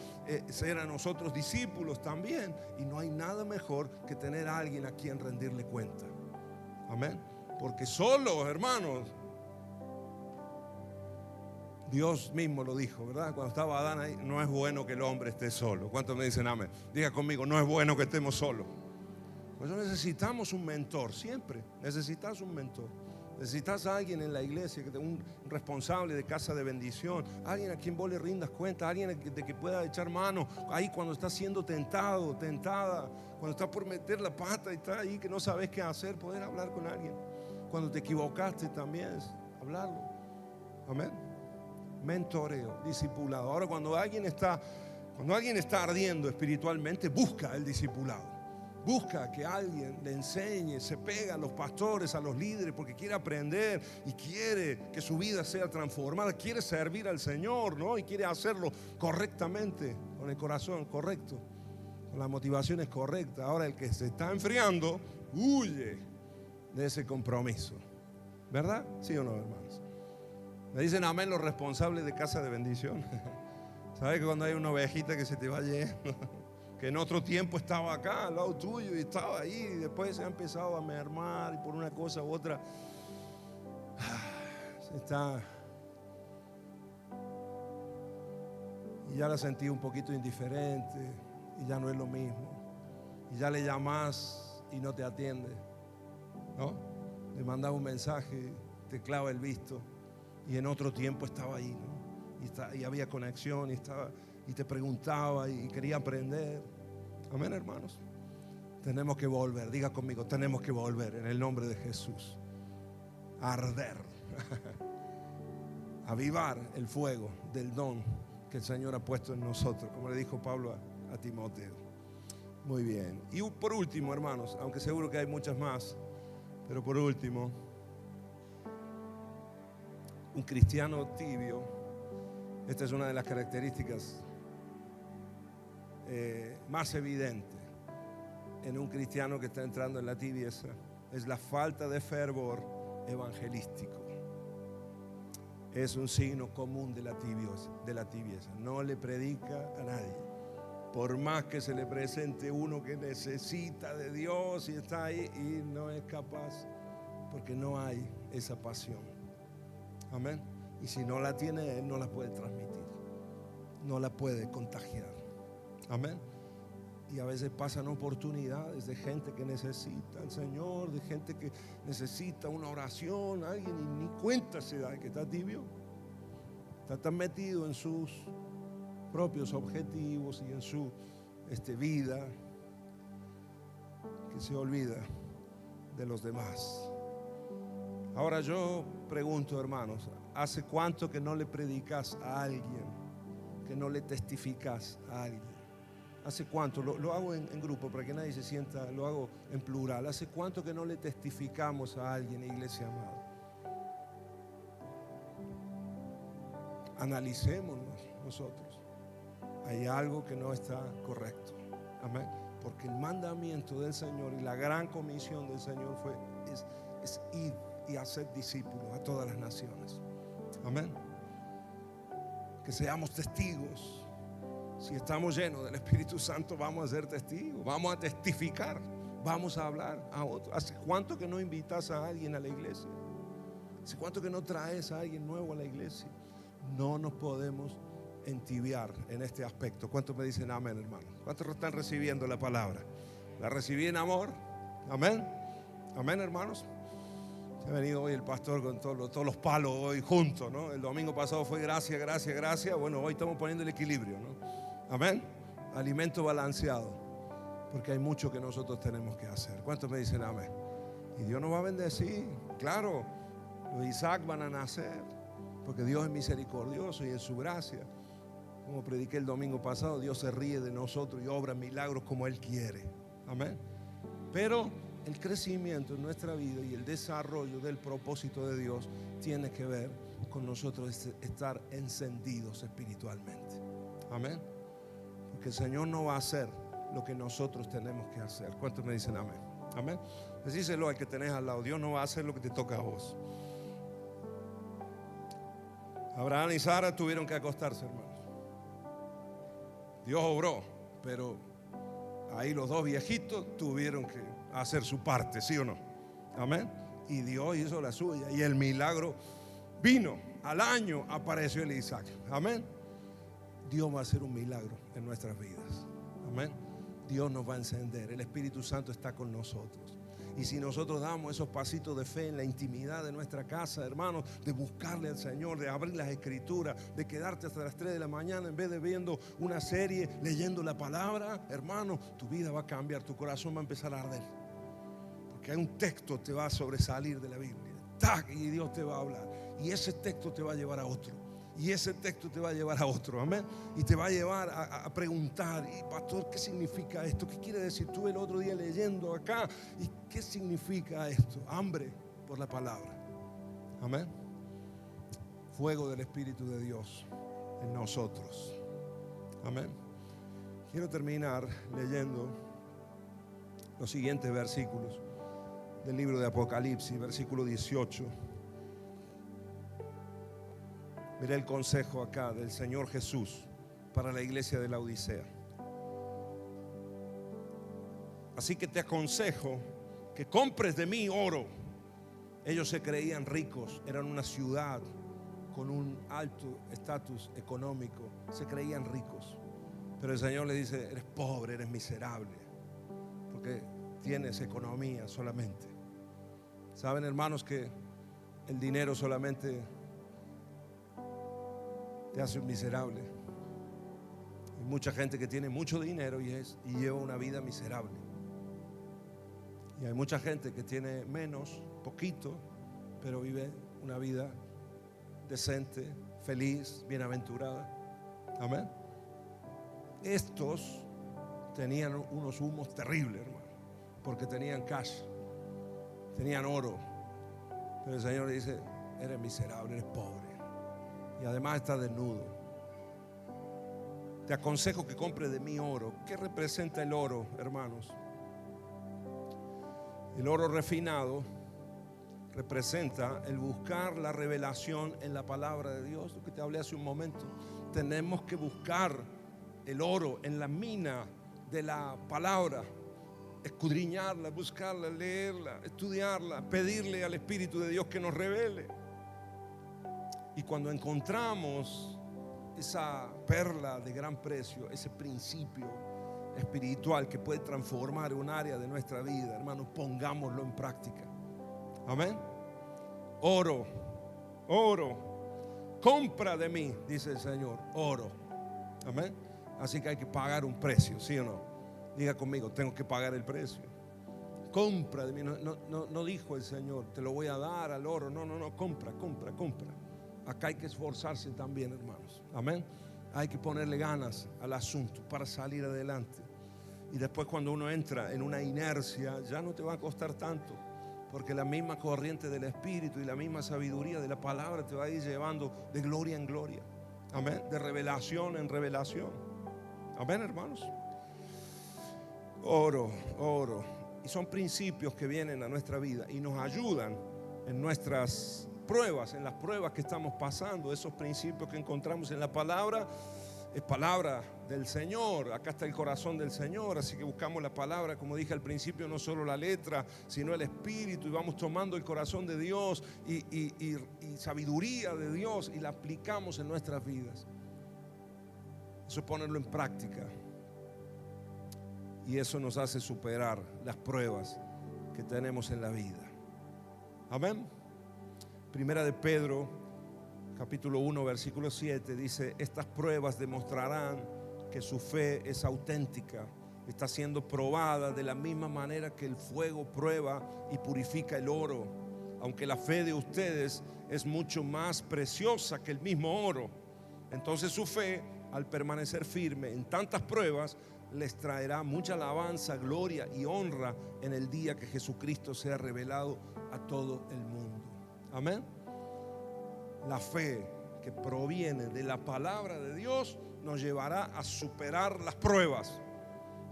ser a nosotros discípulos también. Y no hay nada mejor que tener a alguien a quien rendirle cuenta. Amén. Porque solo, hermanos, Dios mismo lo dijo, ¿verdad? Cuando estaba Adán ahí, no es bueno que el hombre esté solo. ¿Cuántos me dicen amén? Diga conmigo, no es bueno que estemos solos. Por eso necesitamos un mentor, siempre necesitas un mentor. Necesitas a alguien en la iglesia, un responsable de casa de bendición, alguien a quien vos le rindas cuenta, alguien de que pueda echar mano ahí cuando estás siendo tentado, tentada, cuando estás por meter la pata y estás ahí que no sabes qué hacer, poder hablar con alguien. Cuando te equivocaste también, hablarlo. Amén. Mentoreo, discipulado. Ahora cuando alguien está ardiendo espiritualmente, busca el discipulado. Busca que alguien le enseñe, se pega a los pastores, a los líderes, porque quiere aprender y quiere que su vida sea transformada, quiere servir al Señor, ¿no? Y quiere hacerlo correctamente, con el corazón correcto, con las motivaciones correctas. Ahora el que se está enfriando, huye de ese compromiso, ¿verdad? ¿Sí o no, hermanos? Me dicen amén los responsables de casa de bendición. ¿Sabes que cuando hay una ovejita que se te va yendo? Que en otro tiempo estaba acá al lado tuyo y estaba ahí y después se ha empezado a mermar y por una cosa u otra se está, y ya la sentí un poquito indiferente y ya no es lo mismo y ya le llamas y no te atiende, ¿no? Le mandas un mensaje, te clava el visto y en otro tiempo estaba ahí, ¿no? Y había conexión y te preguntaba y quería aprender. Amén, hermanos. Tenemos que volver, diga conmigo, tenemos que volver en el nombre de Jesús. Arder, avivar el fuego del don que el Señor ha puesto en nosotros, como le dijo Pablo a Timoteo. Muy bien. Y por último, hermanos, aunque seguro que hay muchas más, pero por último, un cristiano tibio. Esta es una de las características más evidentes en un cristiano que está entrando en la tibieza. Es la falta de fervor evangelístico. Es un signo común de la tibieza. No le predica a nadie. Por más que se le presente uno que necesita de Dios y está ahí y no es capaz, porque no hay esa pasión. Amén. Y si no la tiene él, no la puede transmitir, no la puede contagiar. Amén. Y a veces pasan oportunidades de gente que necesita al Señor, de gente que necesita una oración, alguien y ni cuenta se da que está tibio, está tan metido en sus propios objetivos y en su vida, que se olvida de los demás. Ahora yo pregunto, hermanos, ¿hace cuánto que no le predicas a alguien? Que no le testificas a alguien. ¿Hace cuánto? Lo hago en grupo para que nadie se sienta, lo hago en plural. ¿Hace cuánto que no le testificamos a alguien, iglesia amada? Analicémonos nosotros. Hay algo que no está correcto. Amén. Porque el mandamiento del Señor y la gran comisión del Señor es ir y hacer discípulos a todas las naciones. Amén. Que seamos testigos. Si estamos llenos del Espíritu Santo, vamos a ser testigos, vamos a testificar, vamos a hablar a otros. ¿Hace cuánto que no invitas a alguien a la iglesia? ¿Hace cuánto que no traes a alguien nuevo a la iglesia? No nos podemos entibiar en este aspecto. ¿Cuántos me dicen amén, hermano? ¿Cuántos están recibiendo la palabra? ¿La recibí en amor? Amén. Amén, hermanos. Ha venido hoy el pastor con todos los palos hoy juntos, ¿no? El domingo pasado fue gracia, gracia, gracia. Bueno, hoy estamos poniendo el equilibrio, ¿no? Amén. Alimento balanceado. Porque hay mucho que nosotros tenemos que hacer. ¿Cuántos me dicen amén? Y Dios nos va a bendecir. Claro, los Isaac van a nacer. Porque Dios es misericordioso y en su gracia, como prediqué el domingo pasado, Dios se ríe de nosotros y obra milagros como Él quiere. Amén. Pero el crecimiento en nuestra vida y el desarrollo del propósito de Dios tiene que ver con nosotros estar encendidos espiritualmente. Amén. Porque el Señor no va a hacer lo que nosotros tenemos que hacer. ¿Cuántos me dicen amén? Amén. Decíselo al que tenés al lado. Dios no va a hacer lo que te toca a vos. Abraham y Sara tuvieron que acostarse, hermanos. Dios obró, pero ahí los dos viejitos tuvieron que hacer su parte, ¿sí o no? Amén. Y Dios hizo la suya y el milagro vino. Al año apareció el Isaac. Amén. Dios va a hacer un milagro en nuestras vidas. Amén. Dios nos va a encender. El Espíritu Santo está con nosotros. Y si nosotros damos esos pasitos de fe en la intimidad de nuestra casa, hermanos, de buscarle al Señor, de abrir las escrituras, de quedarte hasta las 3 de la mañana en vez de viendo una serie, leyendo la palabra, hermano, tu vida va a cambiar, tu corazón va a empezar a arder. Porque hay un texto que te va a sobresalir de la Biblia. ¡Tac! Y Dios te va a hablar. Y ese texto te va a llevar a otro. Y ese texto te va a llevar a otro, amén. Y te va a llevar a preguntar, y pastor, ¿qué significa esto? ¿Qué quiere decir? Estuve el otro día leyendo acá, ¿y qué significa esto? Hambre por la palabra, amén. Fuego del Espíritu de Dios en nosotros, amén. Quiero terminar leyendo los siguientes versículos del libro de Apocalipsis, versículo 18. Mira el consejo acá del Señor Jesús para la iglesia de la Odisea. Así que te aconsejo que compres de mí oro. Ellos se creían ricos, eran una ciudad con un alto estatus económico, se creían ricos. Pero el Señor le dice, eres pobre, eres miserable, porque tienes economía solamente. Saben, hermanos, que el dinero solamente te hace un miserable. Hay mucha gente que tiene mucho dinero y lleva una vida miserable. Y hay mucha gente que tiene menos, poquito, pero vive una vida decente, feliz, bienaventurada. Amén. Estos tenían unos humos terribles, hermano, porque tenían cash, tenían oro. Pero el Señor le dice, eres miserable, eres pobre. Y además está desnudo. Te aconsejo que compres de mí oro. ¿Qué representa el oro, hermanos? El oro refinado representa el buscar la revelación en la palabra de Dios. Lo que te hablé hace un momento. Tenemos que buscar el oro en la mina de la palabra, escudriñarla, buscarla, leerla, estudiarla, pedirle al Espíritu de Dios que nos revele. Y cuando encontramos esa perla de gran precio, ese principio espiritual que puede transformar un área de nuestra vida, hermanos, pongámoslo en práctica. Amén. Oro, oro, compra de mí, dice el Señor, oro. Amén. Así que hay que pagar un precio, ¿sí o no? Diga conmigo, tengo que pagar el precio. Compra de mí. No dijo el Señor, te lo voy a dar al oro. No, compra. Acá hay que esforzarse también, hermanos. Amén. Hay que ponerle ganas al asunto para salir adelante. Y después, cuando uno entra en una inercia, ya no te va a costar tanto, porque la misma corriente del Espíritu y la misma sabiduría de la palabra te va a ir llevando de gloria en gloria. Amén. De revelación en revelación. Amén, hermanos. Oro. Y son principios que vienen a nuestra vida y nos ayudan en nuestras pruebas, en las pruebas que estamos pasando. Esos principios que encontramos en la palabra, es palabra del Señor. Acá está el corazón del Señor, así que buscamos la palabra, como dije al principio, no solo la letra, sino el espíritu, y vamos tomando el corazón de Dios y sabiduría de Dios y la aplicamos en nuestras vidas. Eso es ponerlo en práctica, y eso nos hace superar las pruebas que tenemos en la vida. Amén. Primera de Pedro, capítulo 1, versículo 7, dice: estas pruebas demostrarán que su fe es auténtica, está siendo probada de la misma manera que el fuego prueba y purifica el oro. Aunque la fe de ustedes es mucho más preciosa que el mismo oro, entonces su fe, al permanecer firme en tantas pruebas, les traerá mucha alabanza, gloria y honra en el día que Jesucristo sea revelado a todo el mundo. Amén. La fe que proviene de la palabra de Dios nos llevará a superar las pruebas.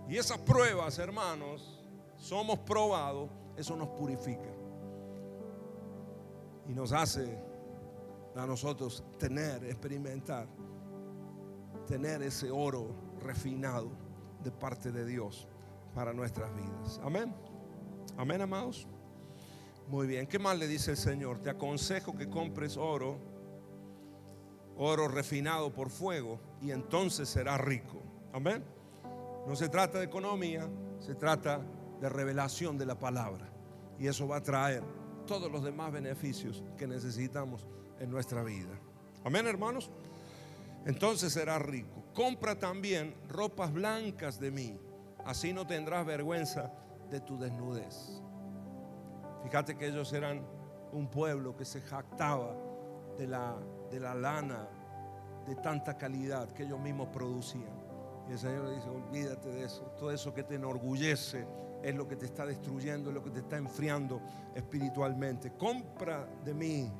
Y esas pruebas, hermanos, somos probados, eso nos purifica y nos hace a nosotros experimentar, tener ese oro refinado de parte de Dios para nuestras vidas. Amén. Amén, amados. Muy bien. ¿Qué más le dice el Señor? Te aconsejo que compres oro refinado por fuego, y entonces serás rico. Amén. No se trata de economía, se trata de revelación de la palabra, y eso va a traer todos los demás beneficios que necesitamos en nuestra vida. Amén, hermanos. Entonces serás rico. Compra también ropas blancas de mí, así no tendrás vergüenza de tu desnudez. Fíjate que ellos eran un pueblo que se jactaba de la lana de tanta calidad que ellos mismos producían. Y el Señor le dice: olvídate de eso. Todo eso que te enorgullece es lo que te está destruyendo, es lo que te está enfriando espiritualmente. Compra de mí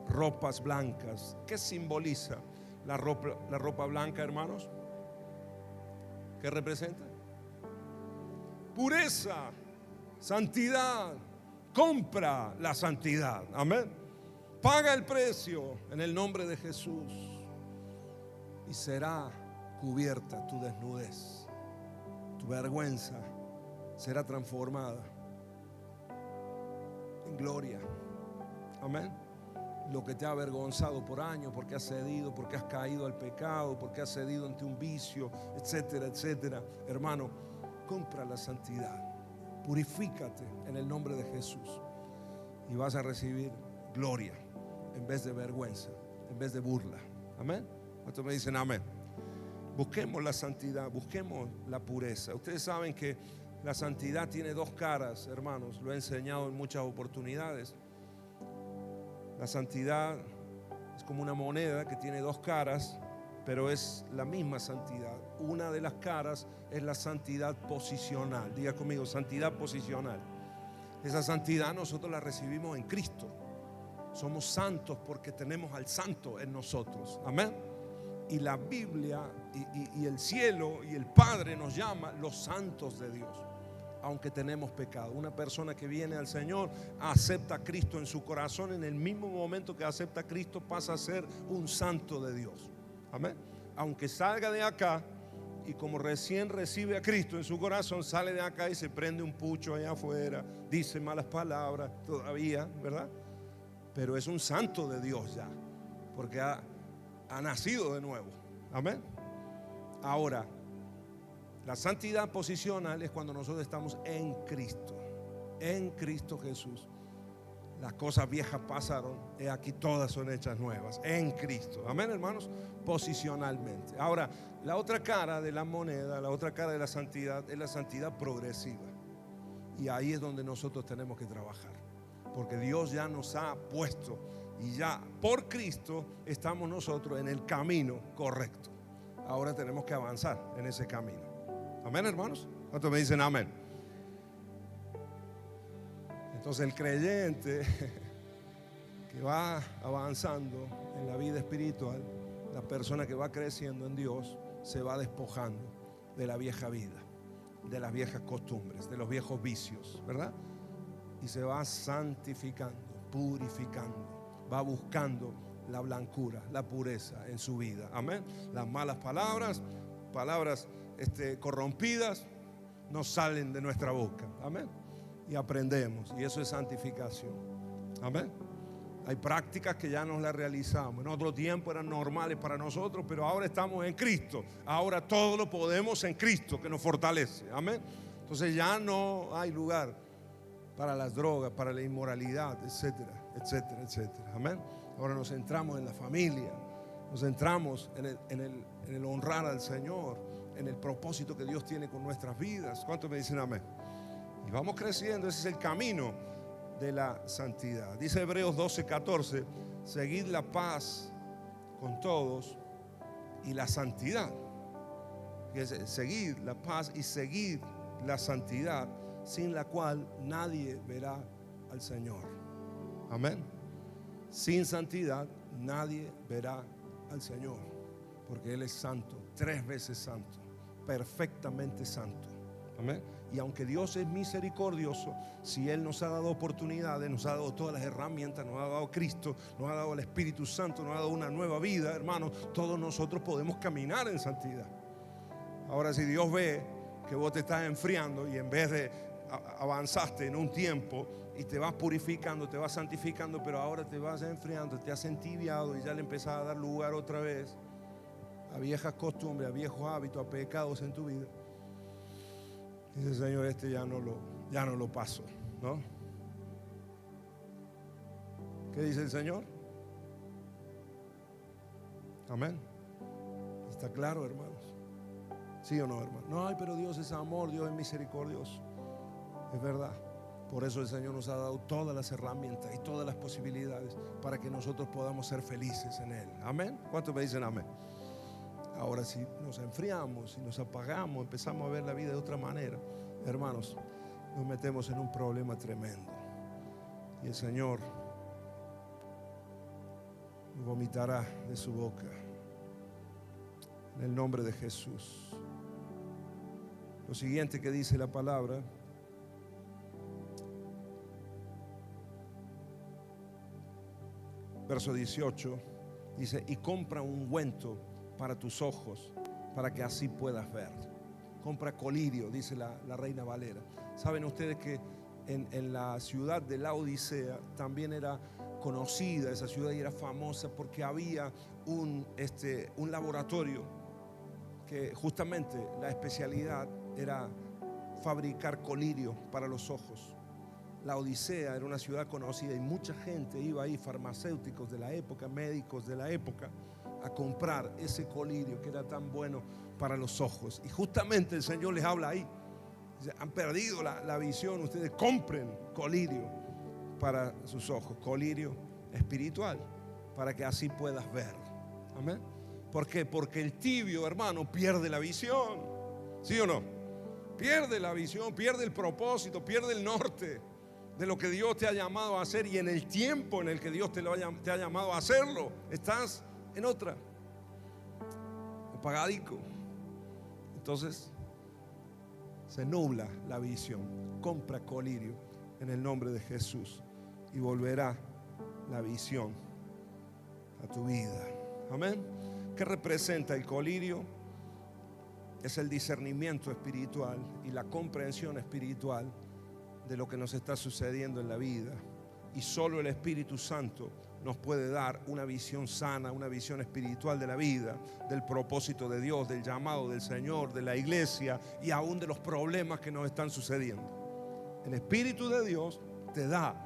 ropas blancas. ¿Qué simboliza la ropa blanca, hermanos? ¿Qué representa? Pureza, santidad. Compra la santidad. Amén. Paga el precio en el nombre de Jesús y será cubierta tu desnudez. Tu vergüenza será transformada en gloria. Amén. Lo que te ha avergonzado por años, porque has cedido, porque has caído al pecado, porque has cedido ante un vicio, etcétera, etcétera. Hermano, compra la santidad. Purifícate en el nombre de Jesús y vas a recibir gloria en vez de vergüenza, en vez de burla. Amén. ¿Cuántos me dicen amén? Busquemos la santidad, busquemos la pureza. Ustedes saben que la santidad tiene dos caras, hermanos. Lo he enseñado en muchas oportunidades. La santidad es como una moneda que tiene dos caras, pero es la misma santidad. Una de las caras es la santidad posicional. Diga conmigo, santidad posicional. Esa santidad nosotros la recibimos en Cristo. Somos santos porque tenemos al santo en nosotros. Amén. Y la Biblia y el cielo y el Padre nos llama los santos de Dios, aunque tenemos pecado. Una persona que viene al Señor, acepta a Cristo en su corazón, en el mismo momento que acepta a Cristo pasa a ser un santo de Dios. Amén. Aunque salga de acá y como recién recibe a Cristo en su corazón, sale de acá y se prende un pucho allá afuera, dice malas palabras todavía, ¿verdad? Pero es un santo de Dios ya, porque ha nacido de nuevo. Amén. Ahora, la santidad posicional es cuando nosotros estamos en Cristo Jesús. Las cosas viejas pasaron, y aquí todas son hechas nuevas en Cristo. Amén, hermanos, posicionalmente. Ahora, la otra cara de la moneda, la otra cara de la santidad es la santidad progresiva. Y ahí es donde nosotros tenemos que trabajar, porque Dios ya nos ha puesto y ya por Cristo estamos nosotros en el camino correcto. Ahora tenemos que avanzar en ese camino. Amén, hermanos. ¿Cuántos me dicen amén? Entonces el creyente que va avanzando en la vida espiritual, la persona que va creciendo en Dios, se va despojando de la vieja vida, de las viejas costumbres, de los viejos vicios, ¿verdad? Y se va santificando, purificando, va buscando la blancura, la pureza en su vida. Amén. Las malas palabras corrompidas no salen de nuestra boca. Amén. Y aprendemos, y eso es santificación. Amén. Hay prácticas que ya nos las realizamos. En otro tiempo eran normales para nosotros, pero ahora estamos en Cristo. Ahora todo lo podemos en Cristo, que nos fortalece. Amén. Entonces ya no hay lugar para las drogas, para la inmoralidad, etcétera, etcétera, etcétera. Amén. Ahora nos centramos en la familia, nos centramos en el honrar al Señor, en el propósito que Dios tiene con nuestras vidas. ¿Cuántos me dicen amén? Y vamos creciendo, ese es el camino de la santidad. Dice Hebreos 12:14, seguid la paz con todos y la santidad. Fíjense, seguid la paz y seguid la santidad, sin la cual nadie verá al Señor. Amén. Sin santidad nadie verá al Señor, porque Él es santo, 3 veces santo, perfectamente santo. Amén. Y aunque Dios es misericordioso, si Él nos ha dado oportunidades, nos ha dado todas las herramientas, nos ha dado Cristo, nos ha dado el Espíritu Santo, nos ha dado una nueva vida, hermanos, todos nosotros podemos caminar en santidad. Ahora, si Dios ve que vos te estás enfriando y en vez de avanzaste en un tiempo y te vas purificando, te vas santificando, pero ahora te vas enfriando, te has entibiado y ya le empezás a dar lugar otra vez a viejas costumbres, a viejos hábitos, a pecados en tu vida. Dice, Señor, ya no lo paso, ¿no? ¿Qué dice el Señor? Amén. ¿Está claro, hermanos? ¿Sí o no, hermano? No, pero Dios es amor, Dios es misericordioso. Es verdad. Por eso el Señor nos ha dado todas las herramientas y todas las posibilidades para que nosotros podamos ser felices en Él. Amén. ¿Cuántos me dicen amén? Ahora, si nos enfriamos, si nos apagamos, empezamos a ver la vida de otra manera, hermanos, nos metemos en un problema tremendo. Y el Señor vomitará de su boca. En el nombre de Jesús. Lo siguiente que dice la palabra: verso 18, dice, y compra un ungüento para tus ojos, para que así puedas ver. Compra colirio, dice la Reina Valera. Saben ustedes que en la ciudad de Laodicea también era conocida esa ciudad y era famosa porque había un laboratorio que justamente la especialidad era fabricar colirio para los ojos. Laodicea era una ciudad conocida y mucha gente iba ahí, farmacéuticos de la época, médicos de la época, a comprar ese colirio que era tan bueno para los ojos. Y justamente el Señor les habla ahí. Dice, han perdido la visión, ustedes compren colirio para sus ojos, colirio espiritual, para que así puedas ver. Amén. ¿Por qué? Porque el tibio, hermano, pierde la visión. ¿Sí o no? Pierde la visión, pierde el propósito, pierde el norte de lo que Dios te ha llamado a hacer, y en el tiempo en el que Dios te ha llamado a hacerlo, estás en otra, apagadico. Entonces se nubla la visión. Compra colirio en el nombre de Jesús y volverá la visión a tu vida. Amén. ¿Qué representa el colirio? Es el discernimiento espiritual y la comprensión espiritual de lo que nos está sucediendo en la vida. Y solo el Espíritu Santo nos puede dar una visión sana, una visión espiritual de la vida, del propósito de Dios, del llamado del Señor, de la iglesia y aún de los problemas que nos están sucediendo. El Espíritu de Dios te da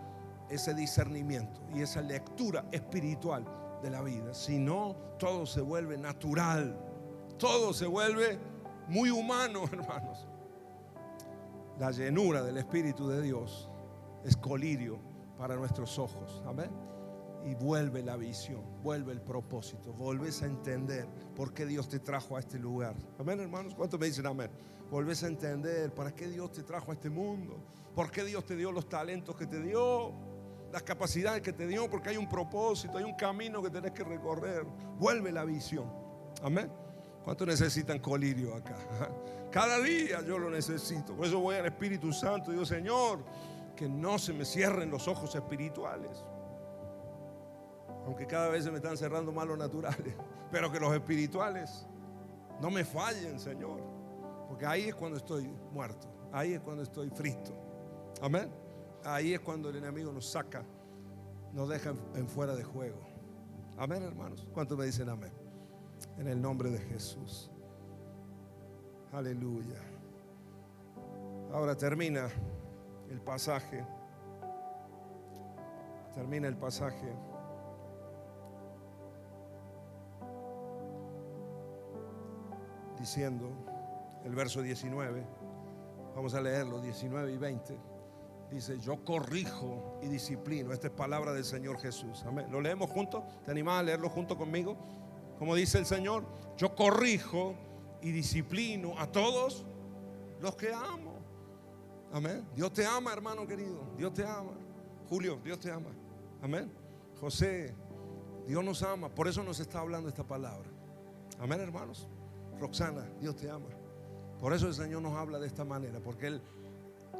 ese discernimiento y esa lectura espiritual de la vida. Si no, todo se vuelve natural, todo se vuelve muy humano, hermanos. La llenura del Espíritu de Dios es colirio para nuestros ojos. Amén. Y vuelve la visión, vuelve el propósito, volvés a entender por qué Dios te trajo a este lugar. Amén, hermanos. ¿Cuántos me dicen amén? Volvés a entender para qué Dios te trajo a este mundo, por qué Dios te dio los talentos que te dio, las capacidades que te dio, porque hay un propósito, hay un camino que tenés que recorrer. Vuelve la visión. Amén. ¿Cuántos necesitan colirio acá? Cada día yo lo necesito. Por eso voy al Espíritu Santo y digo, Señor, que no se me cierren los ojos espirituales. Aunque cada vez se me están cerrando más los naturales, pero que los espirituales no me fallen, Señor. Porque ahí es cuando estoy muerto, ahí es cuando estoy frito. Amén. Ahí es cuando el enemigo nos saca, nos deja en fuera de juego. Amén, hermanos. ¿Cuántos me dicen amén? En el nombre de Jesús. Aleluya. Ahora termina el pasaje. Termina el pasaje diciendo, el verso 19, vamos a leerlo, 19 y 20, dice, yo corrijo y disciplino. Esta es palabra del Señor Jesús. Amén. ¿Lo leemos juntos? ¿Te animás a leerlo junto conmigo? Como dice el Señor, yo corrijo y disciplino a todos los que amo. Amén. Dios te ama, hermano querido. Dios te ama. Julio, Dios te ama. Amén. José, Dios nos ama. Por eso nos está hablando esta palabra. Amén, hermanos. Roxana, Dios te ama. Por eso el Señor nos habla de esta manera, porque Él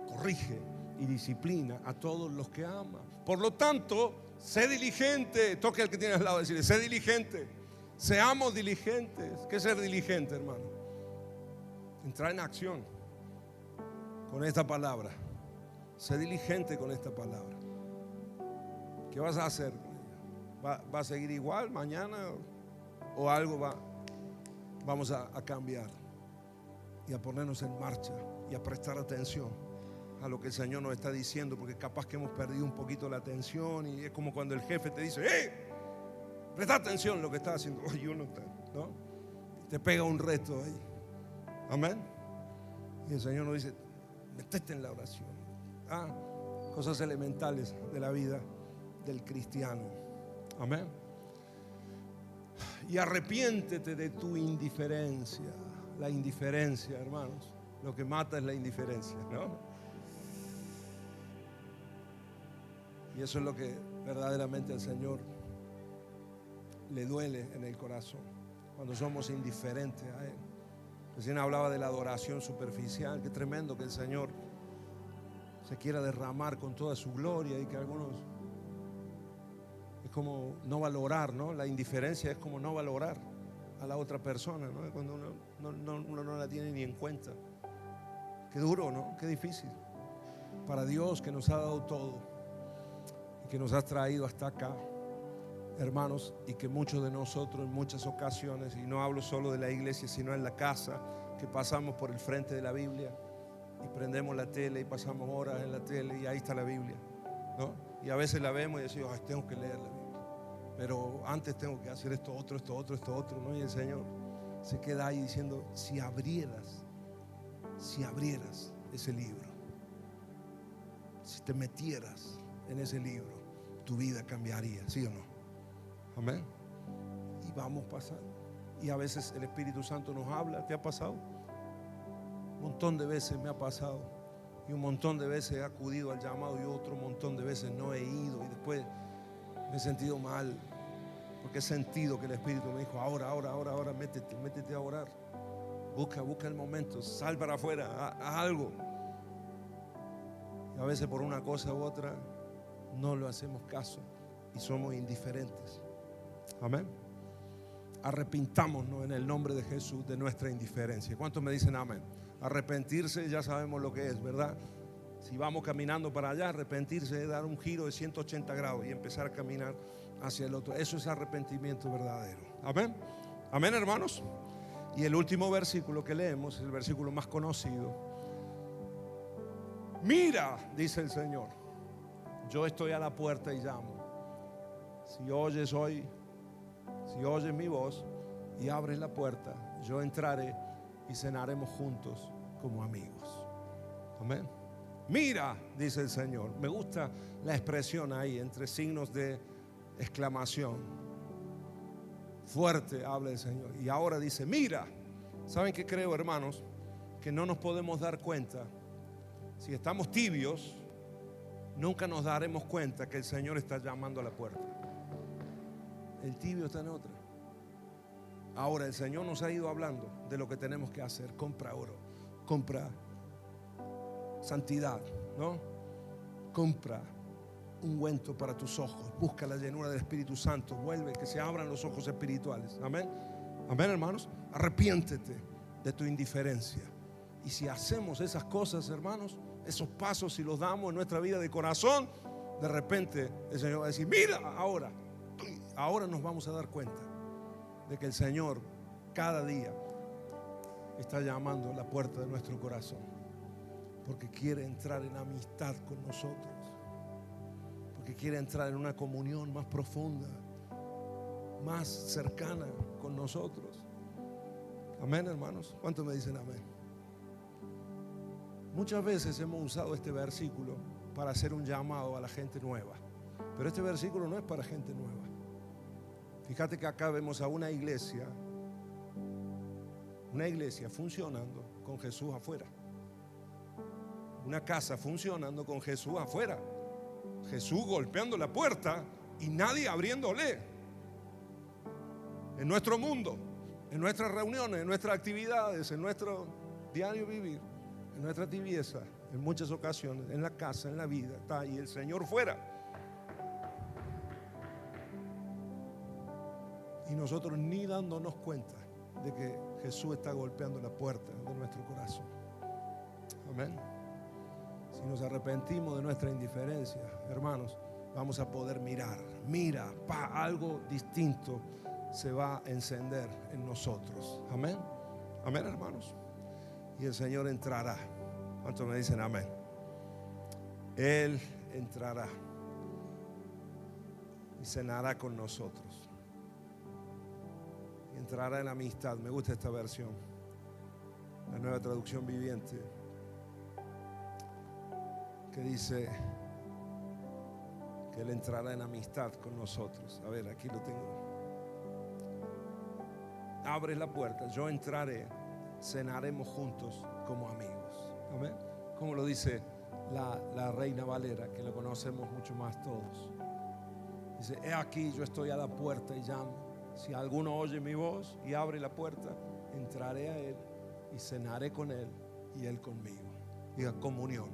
corrige y disciplina a todos los que ama. Por lo tanto, sé diligente. Toque al que tiene al lado, decirle, sé diligente. Seamos diligentes. ¿Qué es ser diligente, hermano? Entrar en acción con esta palabra. Sé diligente con esta palabra. ¿Qué vas a hacer? ¿Va a seguir igual mañana o algo vamos a cambiar y a ponernos en marcha y a prestar atención a lo que el Señor nos está diciendo? Porque capaz que hemos perdido un poquito la atención y es como cuando el jefe te dice, presta atención a lo que estás haciendo. Oye, uno está, ¿no? Te pega un reto ahí. Amén. Y el Señor nos dice, metete en la oración. Cosas elementales de la vida del cristiano. Amén. Y arrepiéntete de tu indiferencia. La indiferencia, hermanos, lo que mata es la indiferencia, ¿no? Y eso es lo que verdaderamente al Señor le duele en el corazón, cuando somos indiferentes a Él. Recién hablaba de la adoración superficial. Qué tremendo que el Señor se quiera derramar con toda su gloria y que algunos es como no valorar, ¿no? La indiferencia es como no valorar a la otra persona, ¿no? Cuando uno no la tiene ni en cuenta. Qué duro, ¿no? Qué difícil. Para Dios, que nos ha dado todo y que nos ha traído hasta acá, hermanos, y que muchos de nosotros en muchas ocasiones, y no hablo solo de la iglesia, sino en la casa, que pasamos por el frente de la Biblia y prendemos la tele y pasamos horas en la tele y ahí está la Biblia, ¿no? Y a veces la vemos y decimos, tengo que leer la Biblia, pero antes tengo que hacer esto otro, ¿no? Y el Señor se queda ahí diciendo, si abrieras ese libro, si te metieras en ese libro, tu vida cambiaría, ¿sí o no? Amén. Y vamos pasando. Y a veces el Espíritu Santo nos habla. ¿Te ha pasado? Un montón de veces me ha pasado. Y un montón de veces he acudido al llamado y otro montón de veces no he ido. Y después me he sentido mal, porque he sentido que el Espíritu me dijo, ahora, métete a orar. Busca el momento, sal para afuera, haz algo. Y a veces por una cosa u otra no lo hacemos caso y somos indiferentes. Amén. Arrepintámonos en el nombre de Jesús de nuestra indiferencia. ¿Cuántos me dicen amén? Arrepentirse ya sabemos lo que es, ¿verdad? Si vamos caminando para allá, arrepentirse es dar un giro de 180 grados y empezar a caminar hacia el otro. Eso es arrepentimiento verdadero. Amén. Amén, hermanos. Y el último versículo que leemos es el versículo más conocido. Mira, dice el Señor, yo estoy a la puerta y llamo. Si oyes mi voz y abres la puerta, yo entraré y cenaremos juntos como amigos. Amén. Mira, dice el Señor. Me gusta la expresión ahí, entre signos de exclamación. Fuerte habla el Señor. Y ahora dice, mira. ¿Saben qué creo, hermanos? Que no nos podemos dar cuenta. Si estamos tibios, nunca nos daremos cuenta que el Señor está llamando a la puerta. El tibio está en otra. Ahora el Señor nos ha ido hablando de lo que tenemos que hacer. Compra oro, compra santidad, ¿no? Compra ungüento para tus ojos, busca la llenura del Espíritu Santo, vuelve, que se abran los ojos espirituales. Amén. Amén, hermanos. Arrepiéntete de tu indiferencia. Y si hacemos esas cosas, hermanos, esos pasos, si los damos en nuestra vida de corazón, de repente el Señor va a decir, mira, ahora nos vamos a dar cuenta de que el Señor cada día está llamando a la puerta de nuestro corazón, porque quiere entrar en amistad con nosotros, porque quiere entrar en una comunión más profunda, más cercana con nosotros. Amén, hermanos. ¿Cuántos me dicen amén? Muchas veces hemos usado este versículo para hacer un llamado a la gente nueva, pero este versículo no es para gente nueva. Fíjate que acá vemos a una iglesia funcionando con Jesús afuera, una casa funcionando con Jesús afuera, Jesús golpeando la puerta y nadie abriéndole. En nuestro mundo, en nuestras reuniones, en nuestras actividades, en nuestro diario vivir, en nuestra tibieza, en muchas ocasiones, en la casa, en la vida, está ahí el Señor fuera. Y nosotros ni dándonos cuenta de que Jesús está golpeando la puerta de nuestro corazón. Amén. Si nos arrepentimos de nuestra indiferencia, hermanos, vamos a poder mirar. Mira, algo distinto se va a encender en nosotros. Amén. Amén, hermanos. Y el Señor entrará. ¿Cuántos me dicen amén? Él entrará y cenará con nosotros. Y entrará en amistad. Me gusta esta versión, la Nueva Traducción Viviente, que dice que Él entrará en amistad con nosotros. A ver, aquí lo tengo. Abres la puerta, yo entraré, cenaremos juntos como amigos. Amén. Como lo dice la Reina Valera, que lo conocemos mucho más todos. Dice, he aquí, yo estoy a la puerta y llamo. Si alguno oye mi voz y abre la puerta, entraré a Él y cenaré con Él y Él conmigo. Diga, comunión,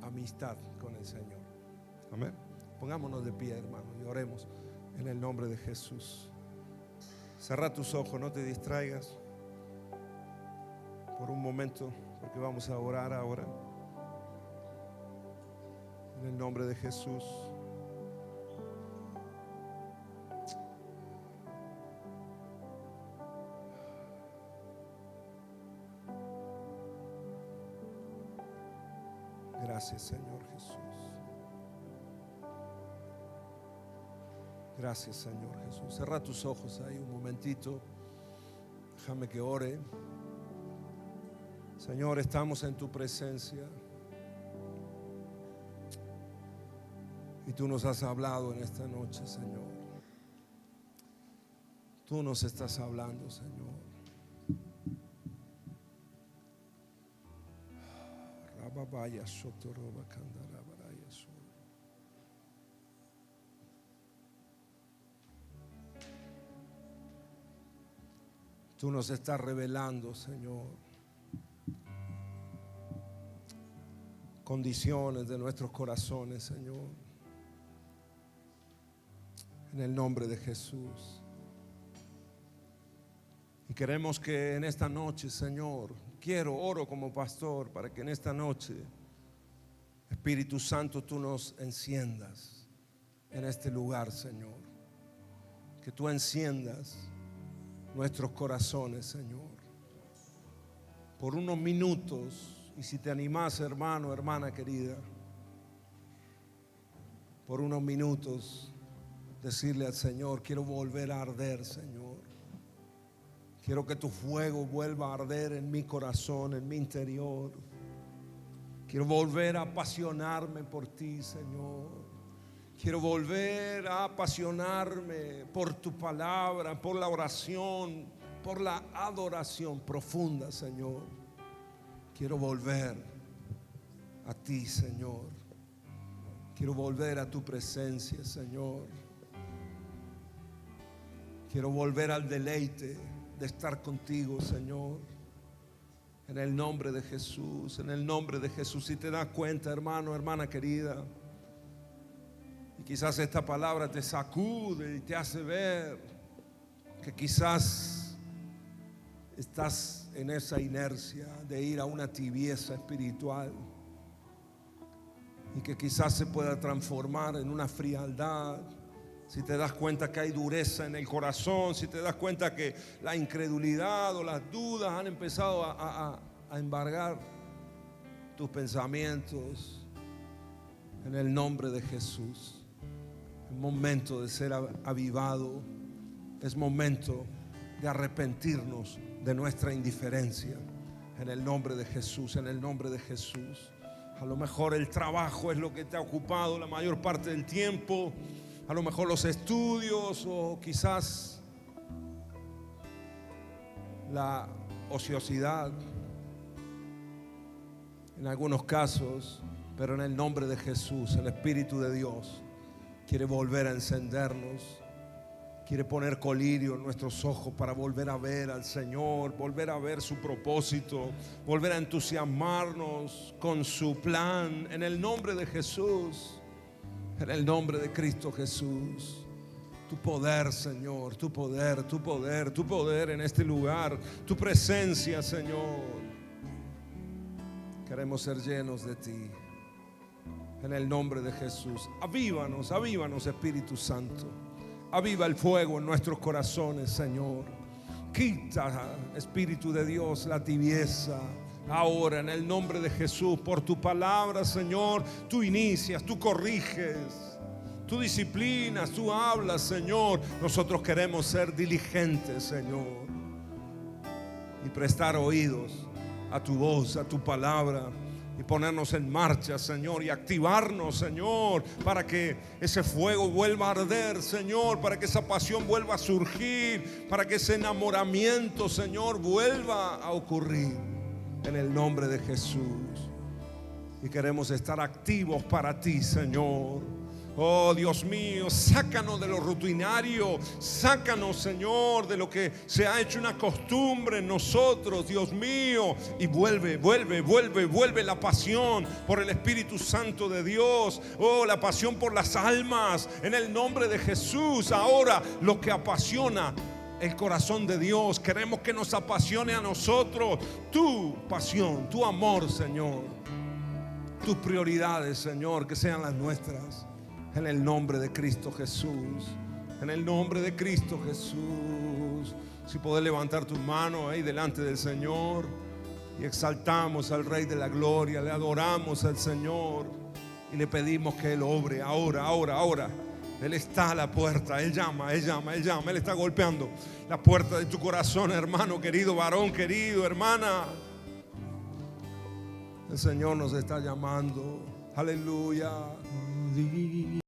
amistad con el Señor. Amén. Pongámonos de pie, hermanos, y oremos en el nombre de Jesús. Cerra tus ojos, no te distraigas por un momento, porque vamos a orar ahora en el nombre de Jesús. Gracias, Señor Jesús. Gracias, Señor Jesús. Cerra tus ojos ahí un momentito. Déjame que ore. Señor, estamos en tu presencia. Y tú nos has hablado en esta noche, Señor. Tú nos estás hablando, Señor. Rababaya Sotoroba Candarabaraya Sol. Tú nos estás revelando, Señor, condiciones de nuestros corazones, Señor, en el nombre de Jesús. Y queremos que en esta noche, Señor, oro como pastor para que en esta noche, Espíritu Santo, tú nos enciendas en este lugar, Señor. Que tú enciendas nuestros corazones, Señor, por unos minutos. Y si te animas, hermano, hermana querida, por unos minutos decirle al Señor: quiero volver a arder, Señor. Quiero que tu fuego vuelva a arder en mi corazón, en mi interior. Quiero volver a apasionarme por ti, Señor. Quiero volver a apasionarme por tu palabra, por la oración, por la adoración profunda, Señor. Quiero volver a ti, Señor. Quiero volver a tu presencia, Señor. Quiero volver al deleite de estar contigo, Señor. En el nombre de Jesús, en el nombre de Jesús. Si te das cuenta, hermano, hermana querida, y quizás esta palabra te sacude y te hace ver que quizás estás en esa inercia de ir a una tibieza espiritual, y que quizás se pueda transformar en una frialdad. Si te das cuenta que hay dureza en el corazón, si te das cuenta que la incredulidad o las dudas han empezado a embargar tus pensamientos, en el nombre de Jesús, es momento de ser avivado. Es momento de arrepentirnos de nuestra indiferencia. En el nombre de Jesús, en el nombre de Jesús. A lo mejor el trabajo es lo que te ha ocupado la mayor parte del tiempo. A lo mejor los estudios, o quizás la ociosidad en algunos casos. Pero en el nombre de Jesús, el Espíritu de Dios quiere volver a encendernos, quiere poner colirio en nuestros ojos para volver a ver al Señor, volver a ver su propósito, volver a entusiasmarnos con su plan. En el nombre de Jesús, en el nombre de Cristo Jesús. Tu poder, Señor, tu poder, tu poder, tu poder en este lugar, tu presencia, Señor. Queremos ser llenos de ti. En el nombre de Jesús. Avívanos, avívanos, Espíritu Santo. Aviva el fuego en nuestros corazones, Señor. Quita, Espíritu de Dios, la tibieza. Ahora, en el nombre de Jesús, por tu palabra, Señor, tú inicias, tú corriges, tú disciplinas, tú hablas, Señor. Nosotros queremos ser diligentes, Señor, y prestar oídos a tu voz, a tu palabra, y ponernos en marcha, Señor, y activarnos, Señor, para que ese fuego vuelva a arder, Señor, para que esa pasión vuelva a surgir, para que ese enamoramiento, Señor, vuelva a ocurrir, en el nombre de Jesús. Y queremos estar activos para ti, Señor. Oh Dios mío, sácanos de lo rutinario, sácanos, Señor, de lo que se ha hecho una costumbre en nosotros, Dios mío, y vuelve la pasión por el Espíritu Santo de Dios. Oh, la pasión por las almas, en el nombre de Jesús. Ahora, lo que apasiona el corazón de Dios, queremos que nos apasione a nosotros. Tu pasión, tu amor, Señor, tus prioridades, Señor, que sean las nuestras. En el nombre de Cristo Jesús. En el nombre de Cristo Jesús. Si podés levantar tus manos ahí delante del Señor, y exaltamos al Rey de la Gloria, le adoramos al Señor y le pedimos que Él obre ahora, ahora, ahora. Él está a la puerta, Él llama, Él llama, Él llama. Él está golpeando la puerta de tu corazón, hermano querido, varón querido, hermana. El Señor nos está llamando. Aleluya.